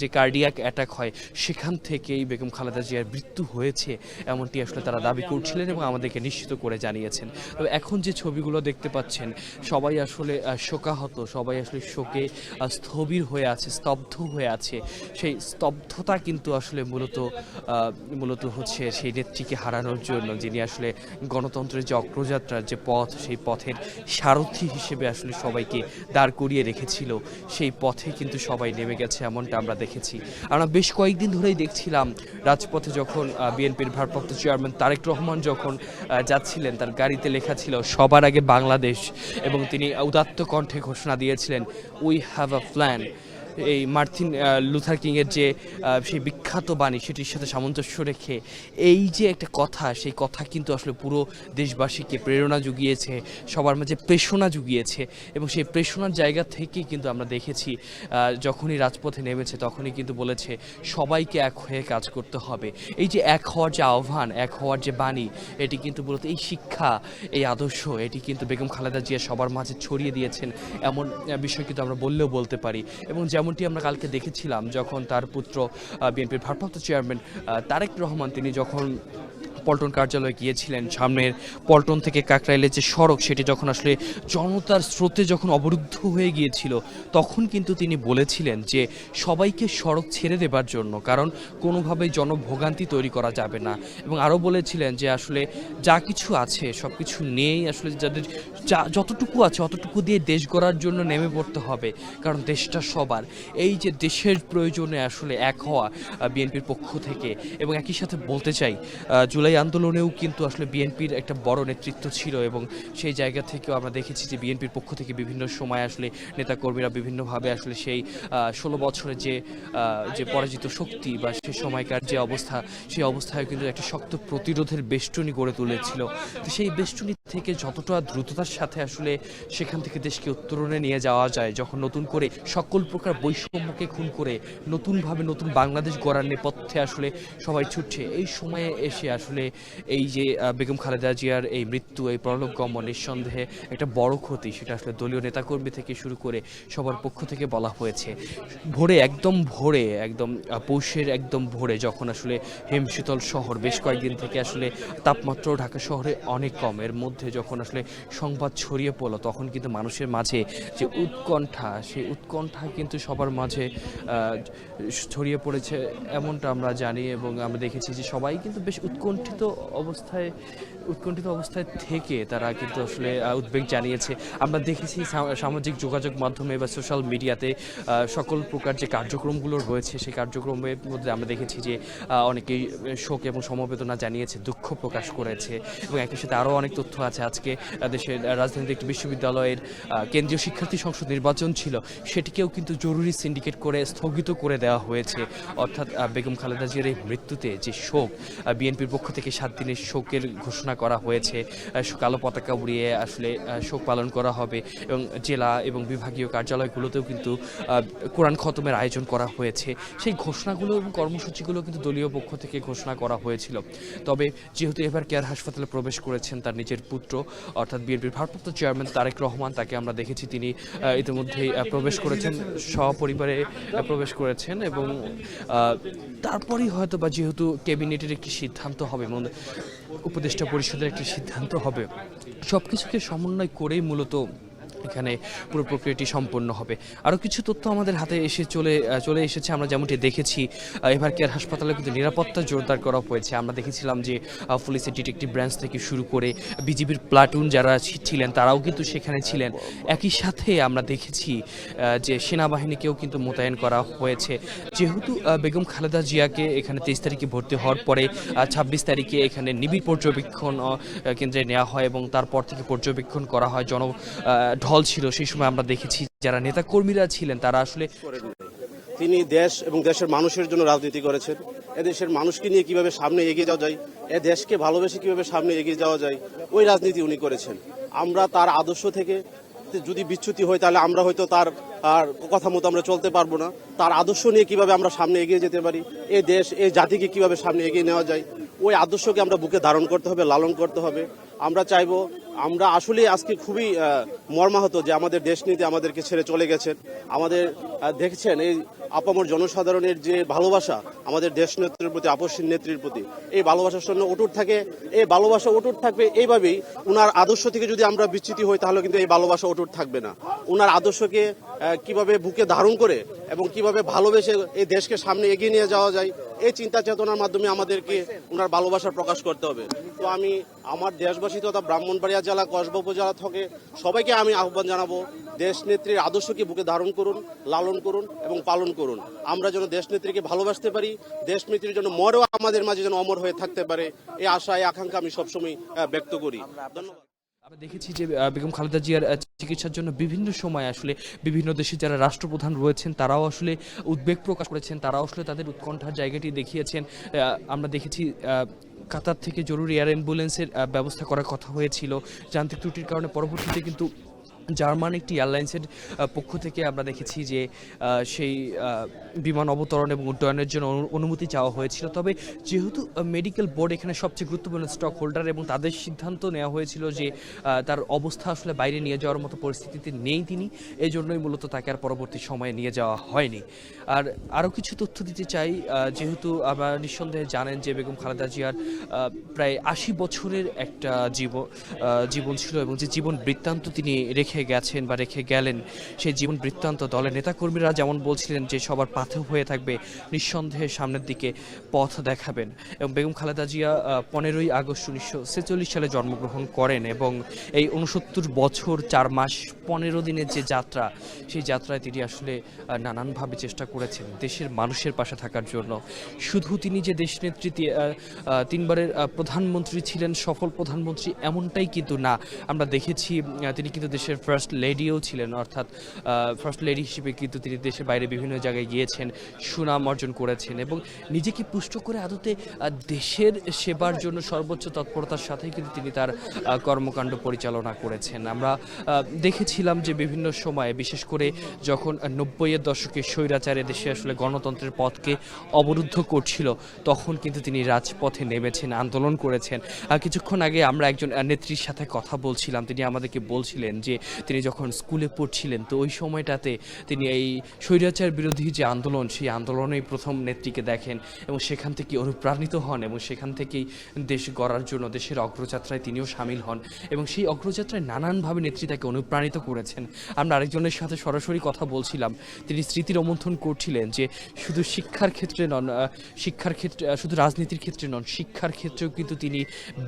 Speaker 3: যে কার্ডিয়াক অ্যাটাক হয় সেখান থেকেই বেগম খালেদা জিয়ার মৃত্যু হয়েছে এমনটি আসলে তারা দাবি করছিলেন এবং আমাদেরকে নিশ্চিত করে জানিয়েছেন। তবে এখন যে ছবিগুলো দেখতে পাচ্ছেন সবাই আসলে শোকাহত, সবাই আসলে শোকে স্থবির হয়ে আছে, স্তব্ধ হয়ে আছে। সেই স্তব্ধতা কিন্তু আসলে মূলত হচ্ছে সেই নেত্রীকে হারানোর জন্য, যিনি আসলে গণতন্ত্রের যে অগ্রযাত্রার যে পথ, সেই পথের সারথি হিসেবে আসলে সবাইকে দাঁড় করিয়ে রেখেছিল, সেই পথে কিন্তু সবাই নেমে গেছে এমনটা আমরা দেখেছি। আমরা বেশ কয়েকদিন ধরেই দেখছিলাম রাজপথে যখন বিএনপির ভারপ্রাপ্ত চেয়ারম্যান তারেক রহমান যখন যাচ্ছিলেন, তার গাড়িতে লেখা ছিল সবার আগে বাংলাদেশ, এবং তিনি উদাত্ত কণ্ঠে ঘোষণা দিয়েছিলেন উই হ্যাভ আ প্ল্যান। এই মার্টিন লুথার কিংয়ের যে সেই বিখ্যাত বাণী, সেটির সাথে সামঞ্জস্য রেখে এই যে একটা কথা, সেই কথা কিন্তু আসলে পুরো দেশবাসীকে প্রেরণা জুগিয়েছে, সবার মাঝে প্রেষণা জুগিয়েছে। এবং সেই প্রেষণার জায়গা থেকেই কিন্তু আমরা দেখেছি যখনই রাজপথে নেমেছে তখনই কিন্তু বলেছে সবাইকে এক হয়ে কাজ করতে হবে। এই যে এক হওয়ার যে আহ্বান, এক হওয়ার যে বাণী, এটি কিন্তু মূলত এই শিক্ষা, এই আদর্শ, এটি কিন্তু বেগম খালেদা জিয়া সবার মাঝে ছড়িয়ে দিয়েছেন এমন বিষয় কিন্তু আমরা বললেও বলতে পারি। এবং যেমনটি আমরা কালকে দেখেছিলাম যখন তার পুত্র বিএনপির ভারপ্রাপ্ত চেয়ারম্যান তারেক রহমান তিনি যখন পল্টন কার্যালয়ে গিয়েছিলেন, সামনের পল্টন থেকে কাকরাইলের যে সড়ক সেটি যখন আসলে জনতার স্রোতে যখন অবরুদ্ধ হয়ে গিয়েছিল, তখন কিন্তু তিনি বলেছিলেন যে সবাইকে সড়ক ছেড়ে দেবার জন্য, কারণ কোনোভাবেই জনভোগান্তি তৈরি করা যাবে না। এবং আরও বলেছিলেন যে আসলে যা কিছু আছে সব কিছু নিয়েই আসলে যাদের যতটুকু আছে অতটুকু দিয়ে দেশ গড়ার জন্য নেমে পড়তে হবে, কারণ দেশটা সবার। এই যে দেশের প্রয়োজনে আসলে এক হওয়া বিএনপির পক্ষ থেকে। এবং একই সাথে বলতে চাই জুলাই আন্দোলনেও কিন্তু আসলে বিএনপির একটা বড় নেতৃত্ব ছিল, এবং সেই জায়গা থেকেও আমরা দেখেছি যে বিএনপির পক্ষ থেকে বিভিন্ন সময় আসলে নেতাকর্মীরা বিভিন্নভাবে আসলে সেই 16 বছরের যে পরাজিত শক্তি বা সে সময়কার যে অবস্থা, সেই অবস্থায় কিন্তু একটা শক্ত প্রতিরোধের বেষ্টনী গড়ে তুলেছিল। তো সেই বেষ্টনী থেকে যতটা দ্রুততার সাথে আসলে সেখান থেকে দেশকে উত্তরণে নিয়ে যাওয়া যায়, যখন নতুন করে সকল প্রকার বৈষম্যকে খুন করে নতুনভাবে নতুন বাংলাদেশ গড়ার নেপথ্যে আসলে সবাই ছুটছে, এই সময়ে এসে আসলে এই যে বেগম খালেদা জিয়ার এই মৃত্যু, এই পরলোক গমন নিঃসন্দেহে একটা বড় ক্ষতি। সেটা আসলে দলীয় নেতাকর্মী থেকে শুরু করে সবার পক্ষ থেকে বলা হয়েছে। একদম পৌষের একদম ভোরে যখন আসলে হিমশীতল শহর, বেশ কয়েকদিন থেকে আসলে তাপমাত্রাও ঢাকা শহরে অনেক কম, এর মধ্যে যখন আসলে সংবাদ ছড়িয়ে পড়লো, তখন কিন্তু মানুষের মাঝে যে উৎকণ্ঠা, সেই উৎকণ্ঠা কিন্তু সবার মাঝে ছড়িয়ে পড়েছে এমনটা আমরা জানি। এবং আমরা দেখেছি যে সবাই কিন্তু বেশ উৎকণ্ঠিত অবস্থায় থেকে তারা কিন্তু আসলে উদ্বেগ জানিয়েছে। আমরা দেখেছি সামাজিক যোগাযোগ মাধ্যমে বা সোশ্যাল মিডিয়াতে সকল প্রকার যে কার্যক্রমগুলো রয়েছে, সেই কার্যক্রমের মধ্যে আমরা দেখেছি যে অনেকেই শোক এবং সমবেদনা জানিয়েছে, দুঃখ প্রকাশ করেছে। এবং একই সাথে আরও অনেক তথ্য আছে। আজকে দেশের রাজধানীতে একটি বিশ্ববিদ্যালয়ের কেন্দ্রীয় শিক্ষার্থী সংসদ নির্বাচন ছিল, সেটিকেও কিন্তু জরুরি সিন্ডিকেট করে স্থগিত করে দেওয়া হয়েছে। অর্থাৎ বেগম খালেদা জিয়ার এই মৃত্যুতে যে শোক, বিএনপির পক্ষ থেকে 7 দিনের শোকের ঘোষণা করা হয়েছে, কালো পতাকা উড়িয়ে আসলে শোক পালন করা হবে। এবং জেলা এবং বিভাগীয় কার্যালয়গুলোতেও কিন্তু কোরআন খতমের আয়োজন করা হয়েছে। সেই ঘোষণাগুলো এবং কর্মসূচিগুলো কিন্তু দলীয় পক্ষ থেকে ঘোষণা করা হয়েছিল। তবে যেহেতু এবার কেয়ার হাসপাতালে প্রবেশ করেছেন তার নিজের পুত্র, অর্থাৎ বিএনপির ভারপ্রাপ্ত চেয়ারম্যান তারেক রহমান, তাকে আমরা দেখেছি তিনি ইতিমধ্যেই প্রবেশ করেছেন, সপরিবারে প্রবেশ করেছেন। এবং তারপরেই হয়তো বা যেহেতু ক্যাবিনেটের একটি সিদ্ধান্ত হবে, উপদেষ্টা পরিষদের একটি সিদ্ধান্ত হবে, সব কিছুকে সমন্বয় করেই মূলত এখানে পুরো প্রক্রিয়াটি সম্পন্ন হবে। আরও কিছু তথ্য আমাদের হাতে চলে এসেছে। আমরা যেমনটি দেখেছি এবার কেয়ার হাসপাতালে কিন্তু নিরাপত্তা জোরদার করা হয়েছে। আমরা দেখেছিলাম যে পুলিশের ডিটেকটিভ ব্রাঞ্চ থেকে শুরু করে বিজিবির প্লাটুন যারা ছিলেন তারাও কিন্তু সেখানে ছিলেন। একই সাথে আমরা দেখেছি যে সেনাবাহিনীকেও কিন্তু মোতায়েন করা হয়েছে। যেহেতু বেগম খালেদা জিয়াকে এখানে 23 তারিখে ভর্তি হওয়ার পরে 26 তারিখে এখানে নিবিড় পর্যবেক্ষণ কেন্দ্রে নেওয়া হয় এবং তারপর থেকে পর্যবেক্ষণ করা হয়। ঢল ছিল সেই সময় আমরা দেখেছি যারা নেতাকর্মীরা ছিলেন তারা আসলে
Speaker 6: তিনি দেশ এবং দেশের মানুষের জন্য রাজনীতি করেছেন। এদেশের মানুষকে নিয়ে কিভাবে সামনে এগিয়ে যাওয়া যায়, এ দেশকে ভালোবেসে কিভাবে সামনে এগিয়ে যাওয়া যায়, ওই রাজনীতি উনি করেছেন। আমরা তার আদর্শ থেকে যদি বিচ্যুতি হয় তাহলে আমরা হয়তো তার আর কথা মতো আমরা চলতে পারবো না। তার আদর্শ নিয়ে কিভাবে আমরা সামনে এগিয়ে যেতে পারি, এই দেশ এই জাতিকে কিভাবে সামনে এগিয়ে নেওয়া যায়, ওই আদর্শকে আমরা বুকে ধারণ করতে হবে, লালন করতে হবে। আমরা চাইবো, আমরা আসলে আজকে খুবই মর্মাহত যে আমাদের দেশনীতি আমাদেরকে ছেড়ে চলে গেছেন। আমাদের দেখছেন এই আপামর জনসাধারণের যে ভালোবাসা আমাদের দেশ নেত্রীর প্রতি, আপসীন নেত্রীর প্রতি, এই ভালোবাসার জন্য অটুট থাকে, এই ভালোবাসা অটুট থাকবে। এইভাবেই উনার আদর্শ থেকে যদি আমরা বিচ্যুতি হই তাহলে কিন্তু এই ভালোবাসা অটুট থাকবে না। উনার আদর্শকে কিভাবে বুকে ধারণ করে এবং কিভাবে ভালোবেসে এই দেশকে সামনে এগিয়ে নিয়ে যাওয়া যায়, এই চিন্তা চেতনার মাধ্যমে আমাদেরকে উনার ভালোবাসা প্রকাশ করতে হবে। তো আমি আমার দেশবাসী তথা ব্রাহ্মণবাড়িয়া জেলা কসবা উপজেলা থেকে সবাইকে আমি আহ্বান জানাবো, দেশ নেত্রীর আদর্শকে বুকে ধারণ করুন, লালন করুন এবং পালন করুন। আমরা যেন দেশ নেত্রীকে ভালোবাসতে পারি, দেশ নেত্রীর জন্য মরেও আমাদের মাঝে যেন অমর হয়ে থাকতে পারে, এই আশা এই আকাঙ্ক্ষা আমি সবসময় ব্যক্ত করি। ধন্যবাদ।
Speaker 3: আমরা দেখেছি যে বেগম খালেদা জিয়ার চিকিৎসার জন্য বিভিন্ন সময় আসলে বিভিন্ন দেশে যারা রাষ্ট্রপ্রধান রয়েছেন তারাও আসলে উদ্বেগ প্রকাশ করেছেন, তারাও আসলে তাদের উৎকণ্ঠার জায়গাটি দেখিয়েছেন। আমরা দেখেছি কাতার থেকে জরুরি এয়ার অ্যাম্বুলেন্সের ব্যবস্থা করার কথা হয়েছিল, যান্ত্রিক ত্রুটির কারণে পরবর্তীতে কিন্তু জার্মান একটি এয়ারলাইন্সের পক্ষ থেকে আমরা দেখেছি যে সেই বিমান অবতরণ এবং উড্ডয়নের জন্য অনুমতি চাওয়া হয়েছিল। তবে যেহেতু মেডিকেল বোর্ড এখানে সবচেয়ে গুরুত্বপূর্ণ স্টক হোল্ডার এবং তাদের সিদ্ধান্ত নেওয়া হয়েছিল যে তার অবস্থা আসলে বাইরে নিয়ে যাওয়ার মতো পরিস্থিতিতে নেই তিনি, এই জন্যই মূলত তাকে আর পরবর্তী সময়ে নিয়ে যাওয়া হয়নি। আর আরও কিছু তথ্য দিতে চাই, যেহেতু আপনারা নিঃসন্দেহে জানেন যে বেগম খালেদা জিয়ার প্রায় ৮০ বছরের একটা জীবন ছিল এবং যে জীবন বৃত্তান্ত তিনি রেখে গেছেন বা রেখে গেলেন, সেই জীবন বৃত্তান্ত দলের নেতাকর্মীরা যেমন বলছিলেন যে সবার পাথেয় হয়ে থাকবে, নিঃসন্দেহে সামনের দিকে পথ দেখাবেন। এবং বেগম খালেদা জিয়া 15ই আগস্ট 1946 সালে জন্মগ্রহণ করেন এবং এই 69 বছর 4 মাস 15 দিনের যে যাত্রা, সেই যাত্রায় তিনি আসলে নানানভাবে চেষ্টা করেছেন দেশের মানুষের পাশে থাকার জন্য। শুধু তিনি যে দেশনেত্রী, 3 বারের প্রধানমন্ত্রী ছিলেন, সফল প্রধানমন্ত্রী এমনটাই কিন্তু না। আমরা দেখেছি তিনি কিন্তু দেশের ফার্স্ট লেডিও ছিলেন, অর্থাৎ ফার্স্ট লেডি হিসেবে কিন্তু তিনি দেশের বাইরে বিভিন্ন জায়গায় গিয়েছেন, সুনাম অর্জন করেছেন এবং নিজেকে পুষ্ট করে আদতে দেশের সেবার জন্য সর্বোচ্চ তৎপরতার সাথেই কিন্তু তিনি তার কর্মকাণ্ড পরিচালনা করেছেন। আমরা দেখেছিলাম যে বিভিন্ন সময়ে, বিশেষ করে যখন 90-এর দশকে স্বৈরাচারে দেশে আসলে গণতন্ত্রের পথকে অবরুদ্ধ করছিল, তখন কিন্তু তিনি রাজপথে নেমেছেন, আন্দোলন করেছেন। কিছুক্ষণ আগে আমরা একজন নেত্রীর সাথে কথা বলছিলাম, তিনি আমাদেরকে বলছিলেন যে তিনি যখন স্কুলে পড়ছিলেন তো ওই সময়টাতে তিনি এই স্বৈরাচার বিরোধী যে আন্দোলন, সেই আন্দোলনেই প্রথম নেত্রীকে দেখেন এবং সেখান থেকে অনুপ্রাণিত হন এবং সেখান থেকেই দেশ গড়ার জন্য দেশের অগ্রযাত্রায় তিনিও সামিল হন এবং সেই অগ্রযাত্রায় নানানভাবে নেত্রী তাকে অনুপ্রাণিত করেছেন। আমরা আরেকজনের সাথে সরাসরি কথা বলছিলাম, তিনি স্মৃতি রোমন্থন করছিলেন যে শুধু শিক্ষার ক্ষেত্রে নন, শুধু রাজনীতির ক্ষেত্রে নন, শিক্ষার ক্ষেত্রেও কিন্তু তিনি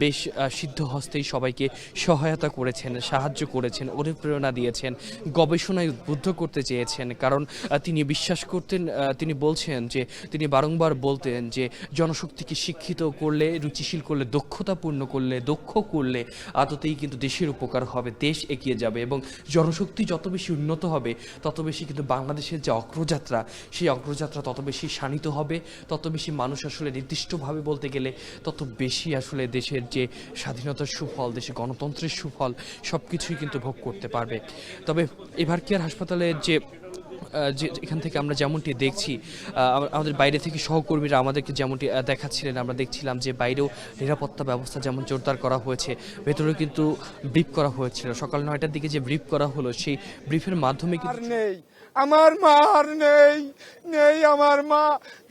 Speaker 3: বেশ সিদ্ধ হস্তেই সবাইকে সহায়তা করেছেন, সাহায্য করেছেন, অনুপ্রেরণা দিয়েছেন, গবেষণায় উদ্বুদ্ধ করতে চেয়েছেন। কারণ তিনি বিশ্বাস করতেন, তিনি বলছেন যে তিনি বারংবার বলতেন যে জনশক্তিকে শিক্ষিত করলে, রুচিশীল করলে, দক্ষতাপূর্ণ করলে, দক্ষ করলে আদতেই কিন্তু দেশের উপকার হবে, দেশ এগিয়ে যাবে এবং জনশক্তি যত বেশি উন্নত হবে তত বেশি কিন্তু বাংলাদেশের যে অগ্রযাত্রা, সেই অগ্রযাত্রা তত বেশি শানিত হবে, তত বেশি মানুষ আসলে নির্দিষ্টভাবে বলতে গেলে তত বেশি আসলে দেশের যে স্বাধীনতার সুফল, দেশের গণতন্ত্রের সুফল সব কিছুই কিন্তু ভোগ করতে পারবে। তবে এবার কেয়ার হাসপাতালের যে এখান থেকে আমরা যেমনটি দেখছি, আমাদের বাইরে থেকে সহকর্মীরা আমাদেরকে যেমনটি দেখাচ্ছিলেন, আমরা দেখছিলাম যে বাইরেও নিরাপত্তা ব্যবস্থা যেমন জোরদার করা হয়েছে, ভেতরেও কিন্তু ব্রিফ করা হয়েছিল। সকাল 9টার দিকে যে ব্রিফ করা হলো, সেই ব্রিফের মাধ্যমে কিন্তু
Speaker 7: আমার মা আর নেই আমার মা,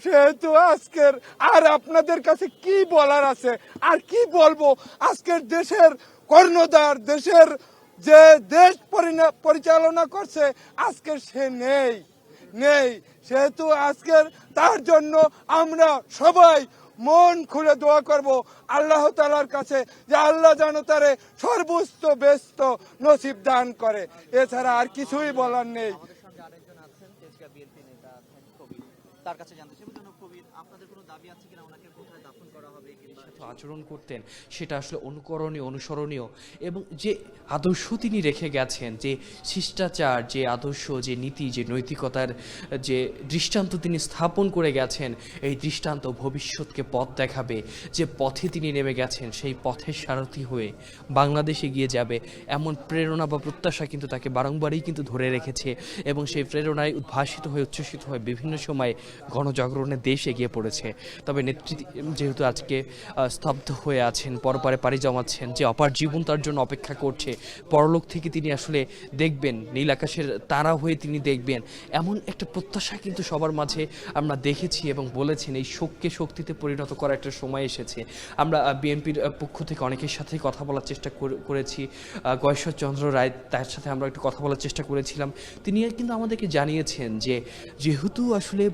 Speaker 7: সেহেতু আজকের আর আপনাদের কাছে কি বলার আছে আর কি বলবো। আজকের দেশের কর্ণধার, দেশের যে দেশ পরিচালনা করছে, আজকের সে নেই। সেহেতু আজকের তার জন্য আমরা সবাই মন খুলে দোয়া করব আল্লাহ তাআলার কাছে যে আল্লাহ যেন তারে সর্বোচ্চ ব্যস্ত নসিব দান করে। এছাড়া আর কিছুই বলার নেই।
Speaker 2: তার কাছে জানতে চাই। জনাব কবির, আপনাদের কোনো দাবি আছে কিনা ওনাকে কোথায় দাফন করা হবে কিংবা
Speaker 3: আচরণ করতেন সেটা আসলে অনুকরণীয়, অনুসরণীয়, এবং যে আদর্শ তিনি রেখে গেছেন, যে শিষ্টাচার, যে আদর্শ, যে নীতি, যে নৈতিকতার যে দৃষ্টান্ত তিনি স্থাপন করে গেছেন, এই দৃষ্টান্ত ভবিষ্যৎকে পথ দেখাবে। যে পথে তিনি নেমে গেছেন সেই পথের সারথি হয়ে বাংলাদেশ এগিয়ে যাবে, এমন প্রেরণা বা প্রত্যাশা কিন্তু তাকে বারংবারই কিন্তু ধরে রেখেছে, এবং সেই প্রেরণায় উদ্ভাসিত হয়ে উচ্ছ্বসিত হয়ে বিভিন্ন সময় গণজাগরণে দেশ এগিয়ে পড়েছে। তবে নেতৃত্ব যেহেতু আজকে স্তব্ধ হয়ে আছেন, পরপারে পাড়ি জমাচ্ছেন, যে অপার জীবন তার জন্য অপেক্ষা করছে, পরলোক থেকে তিনি আসলে দেখবেন, নীল আকাশের তারা হয়ে তিনি দেখবেন, এমন একটা প্রত্যাশা কিন্তু সবার মাঝে আমরা দেখেছি এবং বলেছেন এই শোককে শক্তিতে পরিণত করার একটা সময় এসেছে। আমরা বিএনপির পক্ষ থেকে অনেকের সাথেই কথা বলার চেষ্টা করেছি। গয়েশ্বরচন্দ্র রায়, তার সাথে আমরা একটু কথা বলার চেষ্টা করেছিলাম। তিনি কিন্তু আমাদেরকে জানিয়েছেন যে যেহেতু আসলে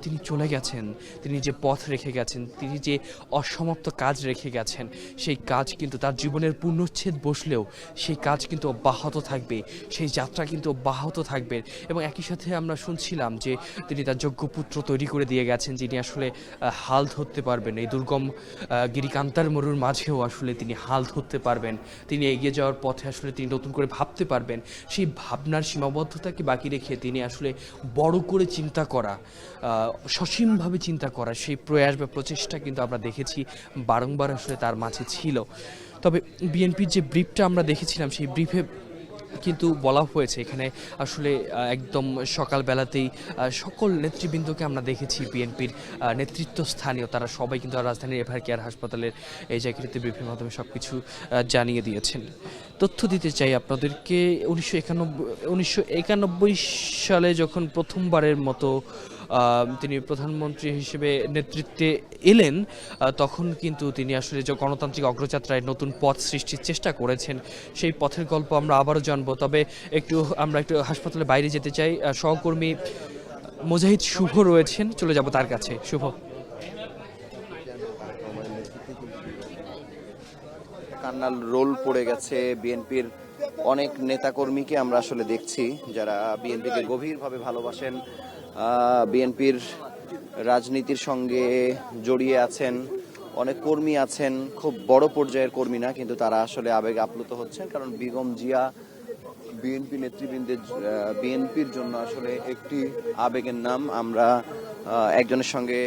Speaker 3: তিনি চলে গেছেন, তিনি যে পথ রেখে গেছেন, তিনি যে অসমাপ্ত কাজ রেখে গেছেন, সেই কাজ কিন্তু তার জীবনের পূর্ণচ্ছেদ বসলেও সেই কাজ কিন্তু অব্যাহত থাকবে, সেই যাত্রা কিন্তু অব্যাহত থাকবে। এবং একই সাথে আমরা শুনছিলাম যে তিনি তার যোগ্য পুত্র তৈরি করে দিয়ে গেছেন, যিনি আসলে হাল ধরতে পারবেন এই দুর্গম গিরিকান্তার মরুর মাঝেও আসলে তিনি হাল ধরতে পারবেন, তিনি এগিয়ে যাওয়ার পথে আসলে তিনি নতুন করে ভাবতে পারবেন। সেই ভাবনার সীমাবদ্ধতাকে বাকি রেখে তিনি আসলে বড় করে চিন্তা করা, সসীমভাবে চিন্তা করা, সেই প্রয়াস বা প্রচেষ্টা কিন্তু আমরা দেখেছি বারংবার আসলে তার মাঝে ছিল। তবে বিএনপির যে ব্রিফটা আমরা দেখেছিলাম, সেই ব্রিফে কিন্তু বলা হয়েছে এখানে আসলে একদম সকালবেলাতেই সকল নেতৃবৃন্দকে আমরা দেখেছি, বিএনপির নেতৃত্ব স্থানীয় তারা সবাই কিন্তু রাজধানীর এভার কেয়ার হাসপাতালের এই জায়গাটিতে ব্রিফের মাধ্যমে সব কিছু জানিয়ে দিয়েছেন। তথ্য দিতে চাই আপনাদেরকে, 1991 সালে যখন প্রথমবারের মতো তিনি প্রধানমন্ত্রী হিসেবে নেতৃত্বে এলেন, তখন কিন্তু তিনি আসলে যে গণতান্ত্রিক অগ্রযাত্রায় নতুন পথ সৃষ্টির চেষ্টা করেছেন, সেই পথের গল্প আমরা আবারও জানবো। তবে আমরা একটু হাসপাতালের বাইরে যেতে চাই। সহকর্মী মুজাহিদ শুভ রয়েছেন, চলে যাব তার কাছে। শুভ,
Speaker 2: কান্নার রোল পড়ে গেছে বিএনপির অনেক নেতাকর্মীকে আমরা আসলে দেখছি যারা বিএনপিকে গভীরভাবে ভালোবাসেন, বিএনপির রাজনীতির সঙ্গে জড়িয়ে আছেন। অনেক কর্মী আছেন, খুব বড় পর্যায়ের কর্মী না, কিন্তু তারা আসলে আবেগে আপ্লুত হচ্ছেন, কারণ বেগম জিয়া বিএনপি নেতৃবৃন্দের, বিএনপির জন্য আসলে একটি আবেগের নাম। আমরা একজনের সঙ্গে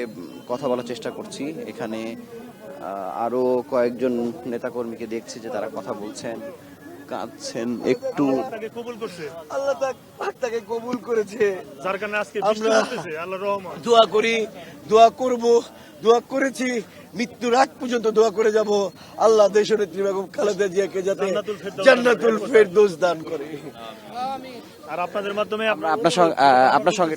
Speaker 2: কথা বলার চেষ্টা করছি, এখানে আরো কয়েকজন নেতাকর্মীকে দেখছি যে তারা কথা বলছেন, কাঁদছেন একটু।
Speaker 8: আল্লাহ তাকে কবুল করেছে,
Speaker 9: যার কারণে আজকে
Speaker 8: আমরা
Speaker 9: আল্লাহর রহমত।
Speaker 8: দোয়া করি, দোয়া করব, দোয়া করেছি, মৃত্যুর আগ পর্যন্ত দোয়া করে যাব। আল্লাহ দেশনেত্রী বেগম খালেদা জিয়াকে যাতে জান্নাতুল ফেরদৌস দান করে।
Speaker 9: আর আপনাদের মাধ্যমে
Speaker 2: আপনার সঙ্গে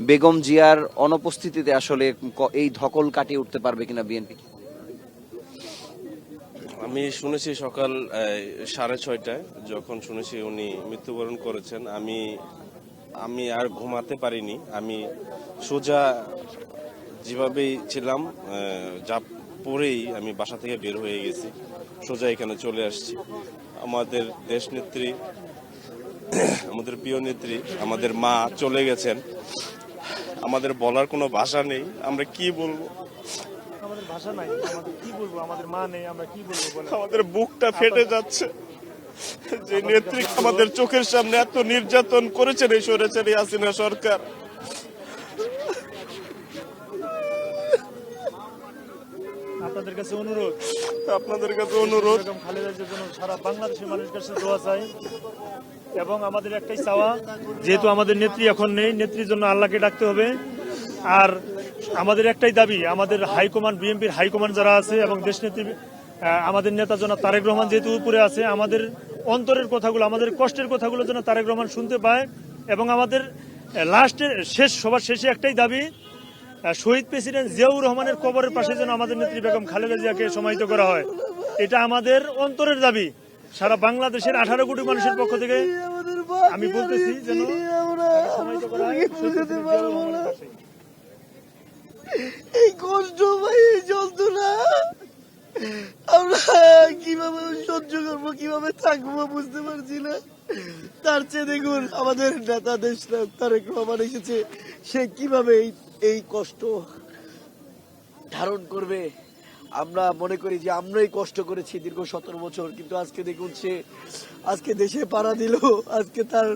Speaker 2: বেগম জিয়ার অনুপস্থিতিতে আসলে এই ধকল কাটিয়ে উঠতে পারবে কিনা বিএনপি?
Speaker 10: আমি শুনেছি সকাল 6:30টায়, যখন শুনেছি উনি মৃত্যুবরণ করেছেন, আমি আর ঘুমাতে পারিনি। আমি সোজা যেভাবেই ছিলাম যা পরেই আমি বাসা থেকে বের হয়ে গেছি, সোজা এখানে চলে আসছি। আমাদের দেশনেত্রী, আমাদের প্রিয় নেত্রী, আমাদের মা চলে গেছেন, আমাদের বলার কোনো ভাষা নেই, আমরা কি বলবো,
Speaker 9: আমাদের ভাষা নাই, আমাদের কি বলবো, আমাদের মা নেই, আমরা কি বলবো বলেন?
Speaker 10: আমাদের বুকটা ফেটে যাচ্ছে। যে নেত্রী আমাদের চোখের সামনে এত নির্যাতন করেছেন এই স্বৈরাচারী হাসিনা সরকার,
Speaker 9: আপনাদের কাছে অনুরোধ,
Speaker 10: বেগম
Speaker 9: খালেদা জিয়ার জন্য সারা বাংলাদেশের মানুষের কাছে দোয়া চাই। এবং আমাদের একটাই চাওয়া, যেহেতু আমাদের নেত্রী এখন নেই, নেত্রীর জন্য আল্লাহকে ডাকতে হবে। আর আমাদের একটাই দাবি, আমাদের হাইকমান্ড, বিএনপির হাইকমান্ড যারা আছে এবং দেশনেত্রী আমাদের নেতা জনাব তারেক রহমান যেহেতু উপরে আছে, আমাদের অন্তরের কথাগুলো, আমাদের কষ্টের কথাগুলো যেন তারেক রহমান শুনতে পায়। এবং আমাদের সবার শেষে একটাই দাবি, শহীদ প্রেসিডেন্ট জিয়াউর রহমানের কবরের পাশে যেন আমাদের নেত্রী বেগম খালেদা জিয়াকে সমাহিত করা হয়। এটা আমাদের অন্তরের দাবি। সারা বাংলাদেশের 18 কোটি মানুষের পক্ষ থেকে আমি বলতেছি যেন সমাহিত করা হয় শহীদ প্রেসিডেন্ট জিয়াউর রহমানের পাশে।
Speaker 8: এই কষ্ট ভাই, এই যন্ত্রণা আমরা কিভাবে সহ্য করবো, কিভাবে থাকবো বুঝতে পারছি না। তার চেয়ে দেখুন আমাদের নেতা দেশনায়ক তারেক রহমান এসেছে, সে কিভাবে এই কষ্ট ধারণ করবে। আমরা মনে করি যে আমরাই কষ্ট করেছি দীর্ঘ 17 বছর, কিন্তু আজকে দেখুন সে আজকে দেশে পাড়া দিল, আজকে তার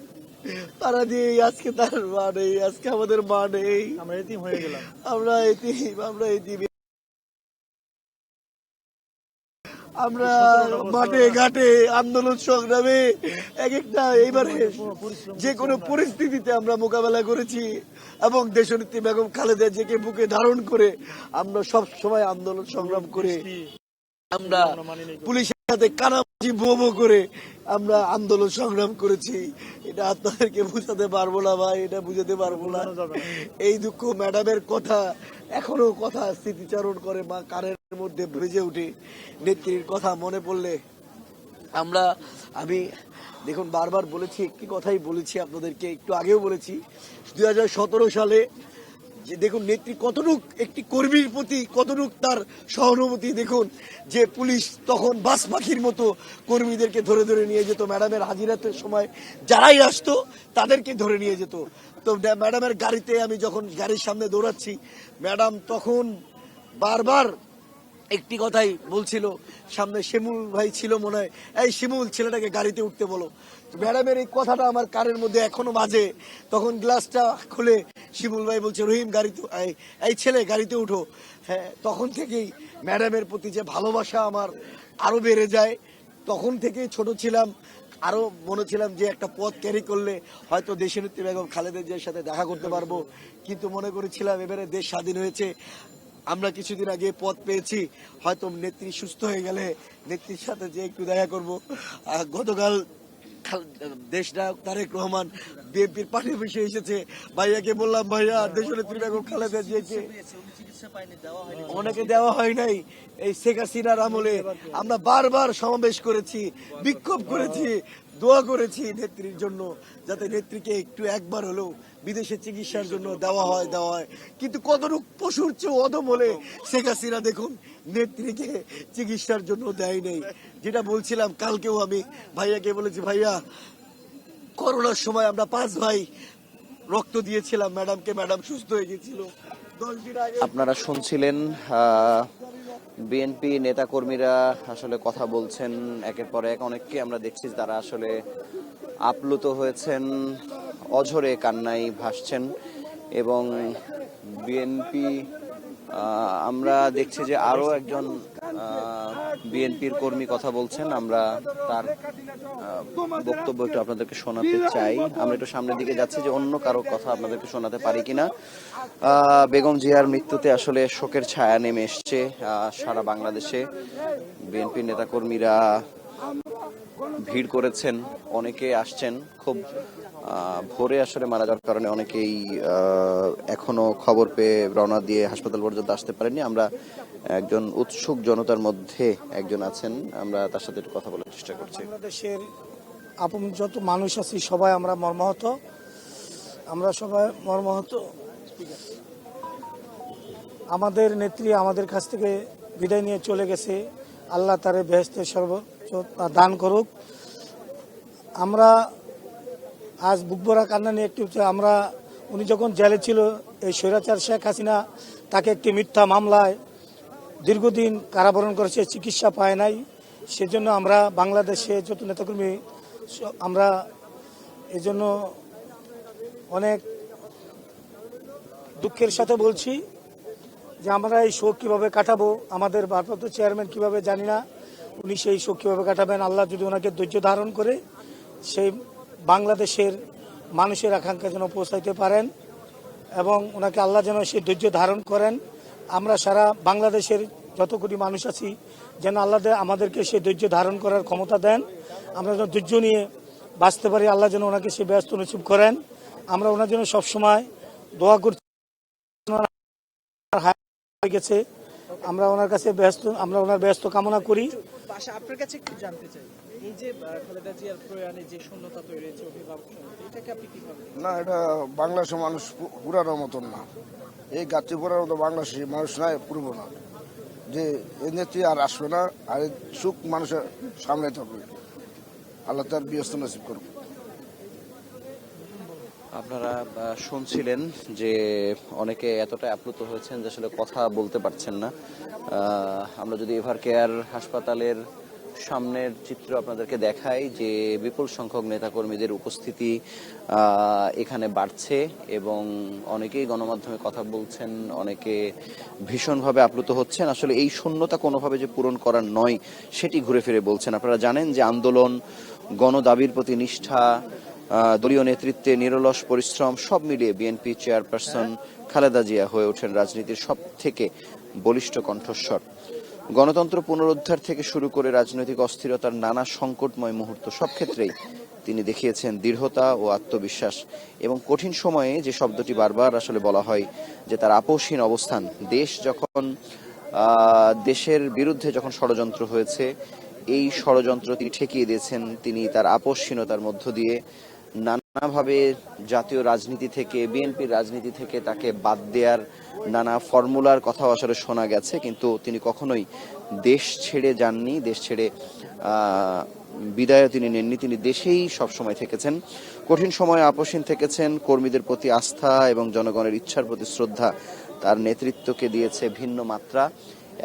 Speaker 8: পাড়া দিয়ে আজকে তার মা নেই, আজকে আমাদের মা নেই,
Speaker 9: আমরা এতিম হয়ে গেলাম।
Speaker 8: আমরা এতিম। আমরা মাঠে ঘাটে আন্দোলন সংগ্রামে এক একটা এবারে যে কোনো পরিস্থিতিতে আমরা মোকাবেলা করেছি এবং দেশনেত্রী বেগম খালেদা জিয়াকে বুকে ধারণ করে আমরা সব সময় আন্দোলন সংগ্রাম করে আমরা পুলিশের সাথে কানামাছি ভো করে আমরা আন্দোলন সংগ্রাম করেছি। এটা আপনাদেরকে বুঝাতে পারবো না ভাই, এটা বুঝাতে পারবো না। এই দুঃখ ম্যাডামের কথা এখনো কথা স্মৃতিচারণ করে মা কানের মধ্যে ভেজে উঠে। নেত্রীর কথা মনে পড়লে আমি দেখুন বারবার বলেছি, একটি কথাই বলেছি আপনাদেরকে, একটু আগেও বলেছি 2017 সালে যে দেখুন নেত্রী কতটুক একটি কর্মীর প্রতি কতটুক তার সহানুভূতি দেখুন, যে পুলিশ তখন বাস পাখির মতো কর্মীদেরকে ধরে ধরে নিয়ে যেত। ম্যাডামের হাজিরাতের সময় যারাই আসতো তাদেরকে ধরে নিয়ে যেত। তো ম্যাডামের গাড়িতে আমি যখন গাড়ির সামনে দৌড়াচ্ছি, ম্যাডাম তখন বারবার একটি কথাই বলছিল, সামনে শিমুল ভাই ছিল মনে হয়, এই শিমুল ছেলেটাকে গাড়িতে উঠতে বলো। ম্যাডামের এই কথাটা আমার কানের মধ্যে এখনো বাজে। তখন গ্লাসটা খুলে শিমুল ভাই বলছে, রহিম গাড়িতে, এই ছেলে গাড়িতে উঠো। হ্যাঁ, তখন থেকেই ম্যাডামের প্রতি যে ভালোবাসা আমার আরো বেড়ে যায়। তখন থেকেই ছোট ছিলাম, আরো মনে ছিলাম যে একটা পথ ক্যারি করলে হয়তো দেশনেত্রী বেগম খালেদা জিয়ার সাথে দেখা করতে পারবো, কিন্তু মনে করেছিলাম এবারে দেশ স্বাধীন হয়েছে, আমরা কিছুদিন আগে পথ পেয়েছি, হয়তো নেত্রী সুস্থ হয়ে গেলে নেত্রীর সাথে যে একটু দেখা করব। গতকাল দেশনায়ক তারেক রহমান বিএনপির পার্টি অফিসে এসেছে, ভাইয়াকে বললাম ভাইয়া দেশনেত্রী বেগম খালেদা জিয়াকে অনেকে দেওয়া হয় নাই। এই শেখ হাসিনার আমলে আমরা বারবার সমাবেশ করেছি, বিক্ষোভ করেছি, দোয়া করেছি নেত্রীর জন্য, যাতে নেত্রীকে একটু একবার হলেও বিদেশে চিকিৎসার জন্য দেওয়া হয়। কিন্তু কতটুকু পশুর চেয়ে অদম হলে শেখ হাসিনা দেখুন নেত্রীকে চিকিৎসার জন্য দেয় নেই। যেটা বলছিলাম কালকেও আমি ভাইয়াকে বলেছি, ভাইয়া করোনার সময় আমরা 5 ভাই রক্ত দিয়েছিলাম ম্যাডামকে, ম্যাডাম সুস্থ হয়ে গেছিল 10 দিন আগে।
Speaker 2: আপনারা শুনছিলেন বিএনপি নেতাকর্মীরা আসলে কথা বলছেন একের পর এক। অনেককে আমরা দেখছি তারা আসলে আপ্লুত হয়েছেন, অঝরে কান্নায় ভাসছেন। এবং বিএনপি আমরা দেখছি যে আরো একজন বিএনপির কর্মী কথা বলছেন, আমরা তার বক্তব্য একটু আপনাদেরকে শোনাতে চাই। আমরা একটু সামনের দিকে যাচ্ছি যে অন্য কারো কথা আপনাদেরকে শোনাতে পারি কিনা। বেগম জিয়ার মৃত্যুতে আসলে শোকের ছায়া নেমে এসছে সারা বাংলাদেশে। বিএনপির নেতাকর্মীরা ভিড় করেছেন, অনেকে আসছেন খুব ভোরে, আসলে মারা যাওয়ার কারণে অনেকেই এখনো খবর পেয়ে রওনা দিয়ে হাসপাতাল পর্যন্ত আসতে পারেনি। আমরা একজন উৎসুক জনতার মধ্যে একজন আছেন, আমরা তার সাথে একটু কথা বলার চেষ্টা করছি।
Speaker 11: বাংলাদেশের আপন যত মানুষ আছি সবাই আমরা মর্মাহত, আমাদের নেত্রী আমাদের কাছ থেকে বিদায় নিয়ে চলে গেছে, আল্লাহ তারে বেহেশতের সর্বোচ্চ দান করুক। আমরা আজ বুকভরা কান্না নিয়ে একটু উনি যখন জেলে ছিল, এই স্বৈরাচার শেখ হাসিনা তাকে একটি মিথ্যা মামলায় দীর্ঘদিন কারাবরণ করেছে, চিকিৎসা পায় নাই। সেজন্য আমরা বাংলাদেশে যত নেতাকর্মী আমরা এজন্য অনেক দুঃখের সাথে বলছি যে আমরা এই শোক কিভাবে কাটাবো, আমাদের ভারপ্রাপ্ত চেয়ারম্যান কিভাবে জানি না, উনি সেই শোক কিভাবে কাটাবেন। আল্লাহ যদি ওনাকে ধৈর্য ধারণ করে সেই বাংলাদেশের মানুষের আকাঙ্ক্ষা যেন পৌঁছাইতে পারেন এবং ওনাকে আল্লাহ যেন সেই ধৈর্য ধারণ করেন। আমরা সারা বাংলাদেশের যত কোটি মানুষ আছি যেন আল্লাহ আমাদেরকে সেই ধৈর্য ধারণ করার ক্ষমতা দেন, আমরা যেন ধৈর্য নিয়ে বাঁচতে পারি। আল্লাহ যেন ওনাকে সেই ব্যস্ত নসিব করেন। আমরা ওনার জন্য সবসময় দোয়া করছি। গেছে আমরা ওনার কাছে আমরা ওনার ব্যস্ত কামনা করি।
Speaker 12: আপনার কাছে একটু জানতে চাই, এই যে খালেদা জিয়ার প্রয়াণে যে শূন্যতা তৈরি হয়েছে অভিভাবক সমিতি, এটাকে আপনি কিভাবে?
Speaker 13: না, এটা বাংলাদেশের মানুষ পুরানোর মতন না, এই গাছটি পুরানোর মতো বাংলাদেশের মানুষ নাই, পূর্ব না।
Speaker 7: যে এই নেত্রী আর আসবে না, আর এই সুখ মানুষের সামলাতে হবে। আল্লাহ তার ব্যস্ত নসিব করুক।
Speaker 2: আপনারা শুনছিলেন যে অনেকে এতটা আপ্লুত হয়েছেন যে আসলে কথা বলতে পারছেন না। আমরা যদি এভার কেয়ার হাসপাতালের সামনের চিত্র আপনাদেরকে দেখাই, যে বিপুল সংখ্যক নেতাকর্মীদের উপস্থিতি এখানে বাড়ছে এবং অনেকেই গণমাধ্যমে কথা বলছেন, অনেকে ভীষণভাবে আপ্লুত হচ্ছেন। আসলে এই শূন্যতা কোনোভাবে যে পূরণ করার নয় সেটি ঘুরে ফিরে বলছেন। আপনারা জানেন যে আন্দোলন, গণদাবির প্রতি নিষ্ঠা, দলীয় নেতৃত্বে নিরলস পরিশ্রম সব মিলিয়ে বিএনপি চেয়ারপারসন খালেদা জিয়া হয়ে ওঠেন রাজনীতির সব থেকে বলিষ্ঠ কণ্ঠস্বর। গণতন্ত্র পুনরুদ্ধার থেকে শুরু করে রাজনৈতিক অস্থিরতার নানা সংকটময় মুহূর্ত সব ক্ষেত্রেই তিনি দেখিয়েছেন দৃঢ়তা ও আত্মবিশ্বাস। এবং কঠিন সময়ে যে শব্দটি বারবার আসলে বলা হয় যে তার আপোষহীন অবস্থান, দেশ যখন দেশের বিরুদ্ধে যখন ষড়যন্ত্র হয়েছে, এই ষড়যন্ত্র তিনি ঠেকিয়ে দিয়েছেন। তিনি তার আপোষহীনতার মধ্য দিয়ে নানাভাবে জাতীয় রাজনীতি থেকে, বিএনপির রাজনীতি থেকে তাকে বাদ দেওয়ার নানা ফর্মুলার কথাও আসলে শোনা গেছে, কিন্তু তিনি কখনোই দেশ ছেড়ে যাননি, দেশ ছেড়ে বিদায় তিনি নেননি। তিনি দেশেই সবসময় থেকেছেন, কঠিন সময়ে আপোষহীন থেকেছেন। কর্মীদের প্রতি আস্থা এবং জনগণের ইচ্ছার প্রতি শ্রদ্ধা তার নেতৃত্বকে দিয়েছে ভিন্ন মাত্রা।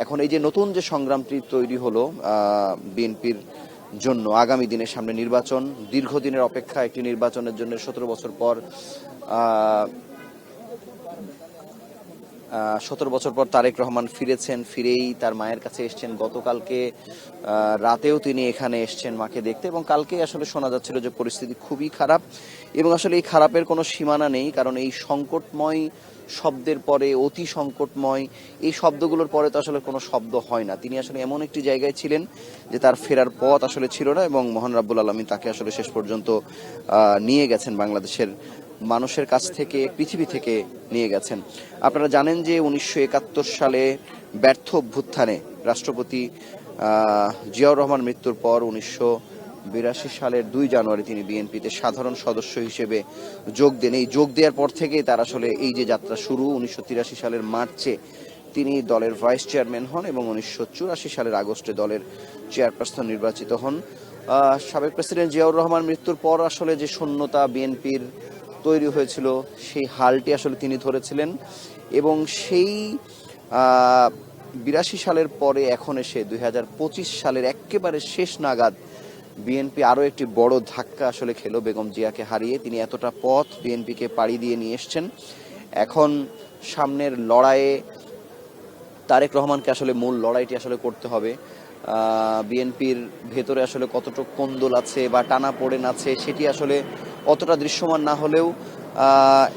Speaker 2: এখন এই যে নতুন যে সংগ্রামটি তৈরি হলো বিএনপির জন্য, আগামী দিনের সামনে নির্বাচন, দীর্ঘদিনের অপেক্ষা একটি নির্বাচনের জন্য 17 বছর পর তারেক রহমান ফিরেছেন। ফিরেই তার মায়ের কাছে এসছেন। গতকালকে রাতেও তিনি এখানে এসছেন মাকে দেখতে, এবং কালকে আসলে শোনা যাচ্ছিল যে পরিস্থিতি খুবই খারাপ, এবং আসলে এই খারাপের কোনো সীমানা নেই, কারণ এই সংকটময় শব্দের পরে অতি সংকটময়, এই শব্দগুলোর পরে তো আসলে কোনো শব্দ হয় না। তিনি আসলে এমন একটি জায়গায় ছিলেন যে তার ফেরার পথ আসলে ছিল না, এবং মহান রাব্বুল আলামিন তাকে আসলে শেষ পর্যন্ত নিয়ে গেছেন, বাংলাদেশের মানুষের কাছ থেকে, পৃথিবী থেকে নিয়ে গেছেন। আপনারা জানেন যে 1971 সালে ব্যর্থ অভ্যুত্থানে রাষ্ট্রপতি জিয়াউর রহমান মৃত্যুর পর 1982 সালের 2 জানুয়ারি তিনি বিএনপিতে সাধারণ সদস্য হিসেবে যোগ দেন। এই যোগ দেওয়ার পর থেকেই তার আসলে এই যে যাত্রা শুরু। 1983 সালের মার্চে তিনি দলের ভাইস চেয়ারম্যান হন এবং 1984 সালের আগস্টে দলের চেয়ারপারসন নির্বাচিত হন। সাবেক প্রেসিডেন্ট জিয়াউর রহমান মৃত্যুর পর আসলে যে শূন্যতা বিএনপির তৈরি হয়েছিল, সেই হালটি আসলে তিনি ধরেছিলেন, এবং সেই 82 সালের পরে এখন এসে 2025 সালের একেবারে শেষ নাগাদ বিএনপি আরও একটি বড় ধাক্কা আসলে খেলো বেগম জিয়াকে হারিয়ে। তিনি এতটা পথ বিএনপিকে পাড়ি দিয়ে নিয়ে এসছেন। এখন সামনের লড়াইয়ে তারেক রহমানকে আসলে মূল লড়াইটি আসলে করতে হবে। বিএনপির ভেতরে আসলে কতটুকু কোন্দল আছে বা টানা পড়েন আছে সেটি আসলে অতটা দৃশ্যমান না হলেও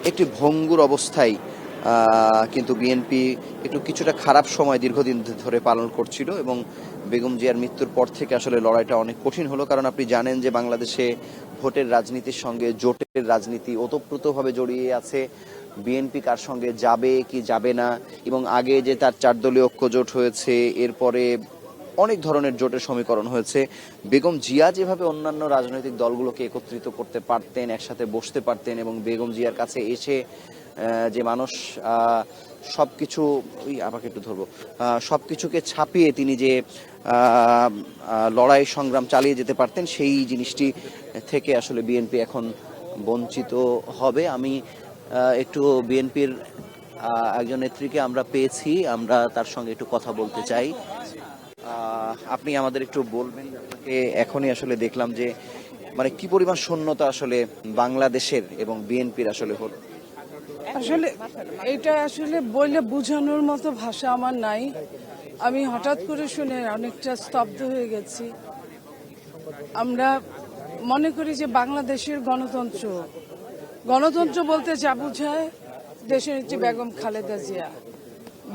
Speaker 2: একটি ভঙ্গুর অবস্থায় কিন্তু বিএনপি একটু কিছুটা খারাপ সময় দীর্ঘদিন ধরে পালন করছিল, এবং বেগম জিয়ার মৃত্যুর পর থেকে আসলে লড়াইটা অনেক কঠিন হলো। কারণ আপনি জানেন যে বাংলাদেশে ভোটের রাজনীতির সঙ্গে জোটের রাজনীতি ওতপ্রোতভাবে জড়িয়ে আছে। বিএনপি কার সঙ্গে যাবে কি যাবে না, এবং আগে যে তার 4 দলীয় ঐক্য জোট হয়েছে, এরপরে অনেক ধরনের জোটের সমীকরণ হয়েছে। বেগম জিয়া যেভাবে অন্যান্য রাজনৈতিক দলগুলোকে একত্রিত করতে পারতেন, একসাথে বসতে পারতেন, এবং বেগম জিয়ার কাছে এসে যে মানুষ সবকিছু সবকিছুকে ছাপিয়ে তিনি যে লড়াই সংগ্রাম চালিয়ে যেতে পারতেন, সেই জিনিসটি থেকে আসলে বিএনপি এখন বঞ্চিত হবে। আমি একটু বিএনপির একজন নেত্রীকে আমরা পেয়েছি, আমরা তার সঙ্গে একটু কথা বলতে চাই। আপনি আমাদের একটু বলবেন, আপনাকে এখনই আসলে দেখলাম যে মানে কি পরিমাণ শূন্যতা আসলে বাংলাদেশের এবং বিএনপির আসলে হলো।
Speaker 4: আসলে এটা আসলে বলে বোঝানোর মতো ভাষা আমার নাই। আমি হঠাৎ করে শুনে অনেকটা স্তব্ধ হয়ে গেছি। আমরা মনে করি যে বাংলাদেশের গণতন্ত্র বলতে যা বোঝায় দেশনেত্রী বেগম খালেদা জিয়া,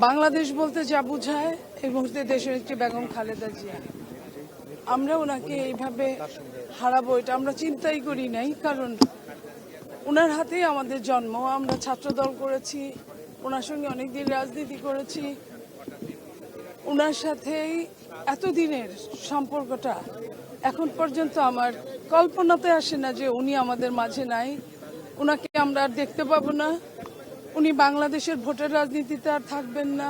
Speaker 4: বাংলাদেশ বলতে যা বোঝায় এই মুহূর্তে দেশনেত্রী বেগম খালেদা জিয়া। আমরা ওনাকে এইভাবে হারাবো এটা আমরা চিন্তাই করি নাই, কারণ ওনার হাতেই আমাদের জন্ম। আমরা ছাত্রদল করেছি, ওনার সঙ্গে অনেকদিন রাজনীতি করেছি, ওনার সাথেই এতদিনের সম্পর্কটা এখন পর্যন্ত আমার কল্পনাতে আসে না যে উনি আমাদের মাঝে নাই, ওনাকে আমরা আর দেখতে পাবো না, উনি বাংলাদেশের ভোটের রাজনীতিতে আর থাকবেন না।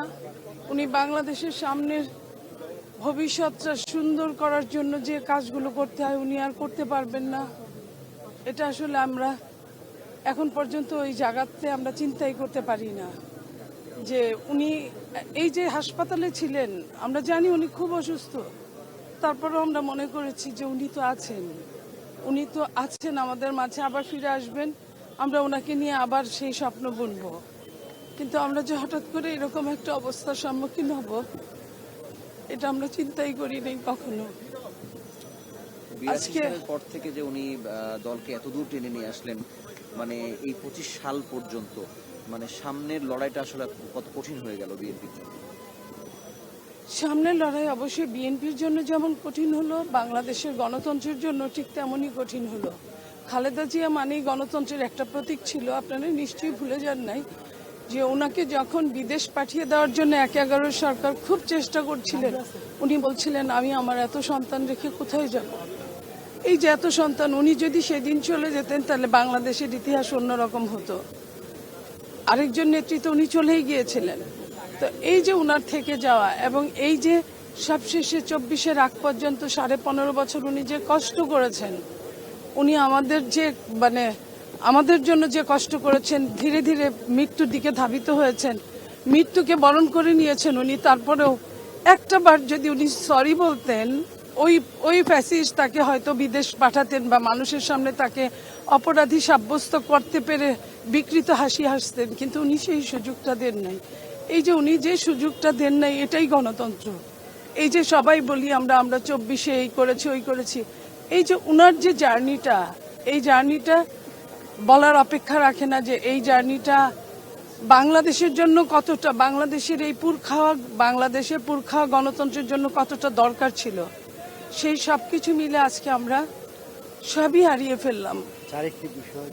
Speaker 4: উনি বাংলাদেশের সামনের ভবিষ্যৎটা সুন্দর করার জন্য যে কাজগুলো করতে হয় উনি আর করতে পারবেন না। এটা আসলে আমরা এখন পর্যন্ত ওই জায়গাতে আমরা চিন্তাই করতে পারি না যে উনি এই যে হাসপাতালে ছিলেন, আমরা জানি উনি খুব অসুস্থ, তারপরেও আমরা মনে করেছি যে উনি তো আছেন আমাদের মাঝে, আবার ফিরে আসবেন, আমরা ওনাকে নিয়ে আবার সেই স্বপ্ন বুনবো। কিন্তু আমরা যে হঠাৎ করে এরকম একটা অবস্থার সম্মুখীন হব এটা আমরা চিন্তাই করি নাই কখনো।
Speaker 13: আজকে পর থেকে যে উনি দলকে এত দূর টেনে নিয়ে আসলেন, মানে এই 25 সাল পর্যন্ত, মানে সামনের লড়াইটা আসলে কত কঠিন হয়ে গেল বিএনপির জন্য।
Speaker 4: সামনের লড়াই অবশ্যই বিএনপির জন্য যেমন কঠিন হলো, বাংলাদেশের গণতন্ত্রের জন্য ঠিক তেমনই কঠিন হলো। খালেদা জিয়া মানেই গণতন্ত্রের একটা প্রতীক ছিল। আপনারা নিশ্চয়ই ভুলে যান নাই যে ওনাকে যখন বিদেশ পাঠিয়ে দেওয়ার জন্য 11 সরকার খুব চেষ্টা করছিলেন, উনি বলছিলেন আমি আমার এত সন্তান রেখে কোথায় যাব। এই যে এত সন্তান, উনি যদি সেদিন চলে যেতেন তাহলে বাংলাদেশের ইতিহাস অন্যরকম হতো। আরেকজন নেতৃত্ব উনি চলেই গিয়েছিলেন। তো এই যে উনার থেকে যাওয়া এবং এই যে সবশেষে 24-এর আগ পর্যন্ত 15.5 বছর উনি যে কষ্ট করেছেন, উনি আমাদের জন্য যে কষ্ট করেছেন, ধীরে ধীরে মৃত্যুর দিকে ধাবিত হয়েছেন, মৃত্যুকে বরণ করে নিয়েছেন উনি। তারপরেও একটা বার যদি উনি সরি বলতেন, ওই ফ্যাসিস্ট তাকে হয়তো বিদেশ পাঠাতেন বা মানুষের সামনে তাকে অপরাধী সাব্যস্ত করতে পেরে বিকৃত হাসি হাসতেন, কিন্তু উনি সেই সুযোগটা দেন নাই। এই যে উনি যে সুযোগটা দেন নাই, এটাই গণতন্ত্র। এই যে সবাই বলি আমরা 24-এ এই করেছি ওই করেছি, এই যে উনার যে জার্নিটা, এই জার্নিটা বলার অপেক্ষা রাখে না যে এই জার্নিটা বাংলাদেশের জন্য কতটা, বাংলাদেশের এই বাংলাদেশের পুরখাওয়া গণতন্ত্রের জন্য কতটা দরকার ছিল, সেই সবকিছু মিলে আজকে আমরা সবই হারিয়ে ফেললাম।
Speaker 11: আরেকটি বিষয়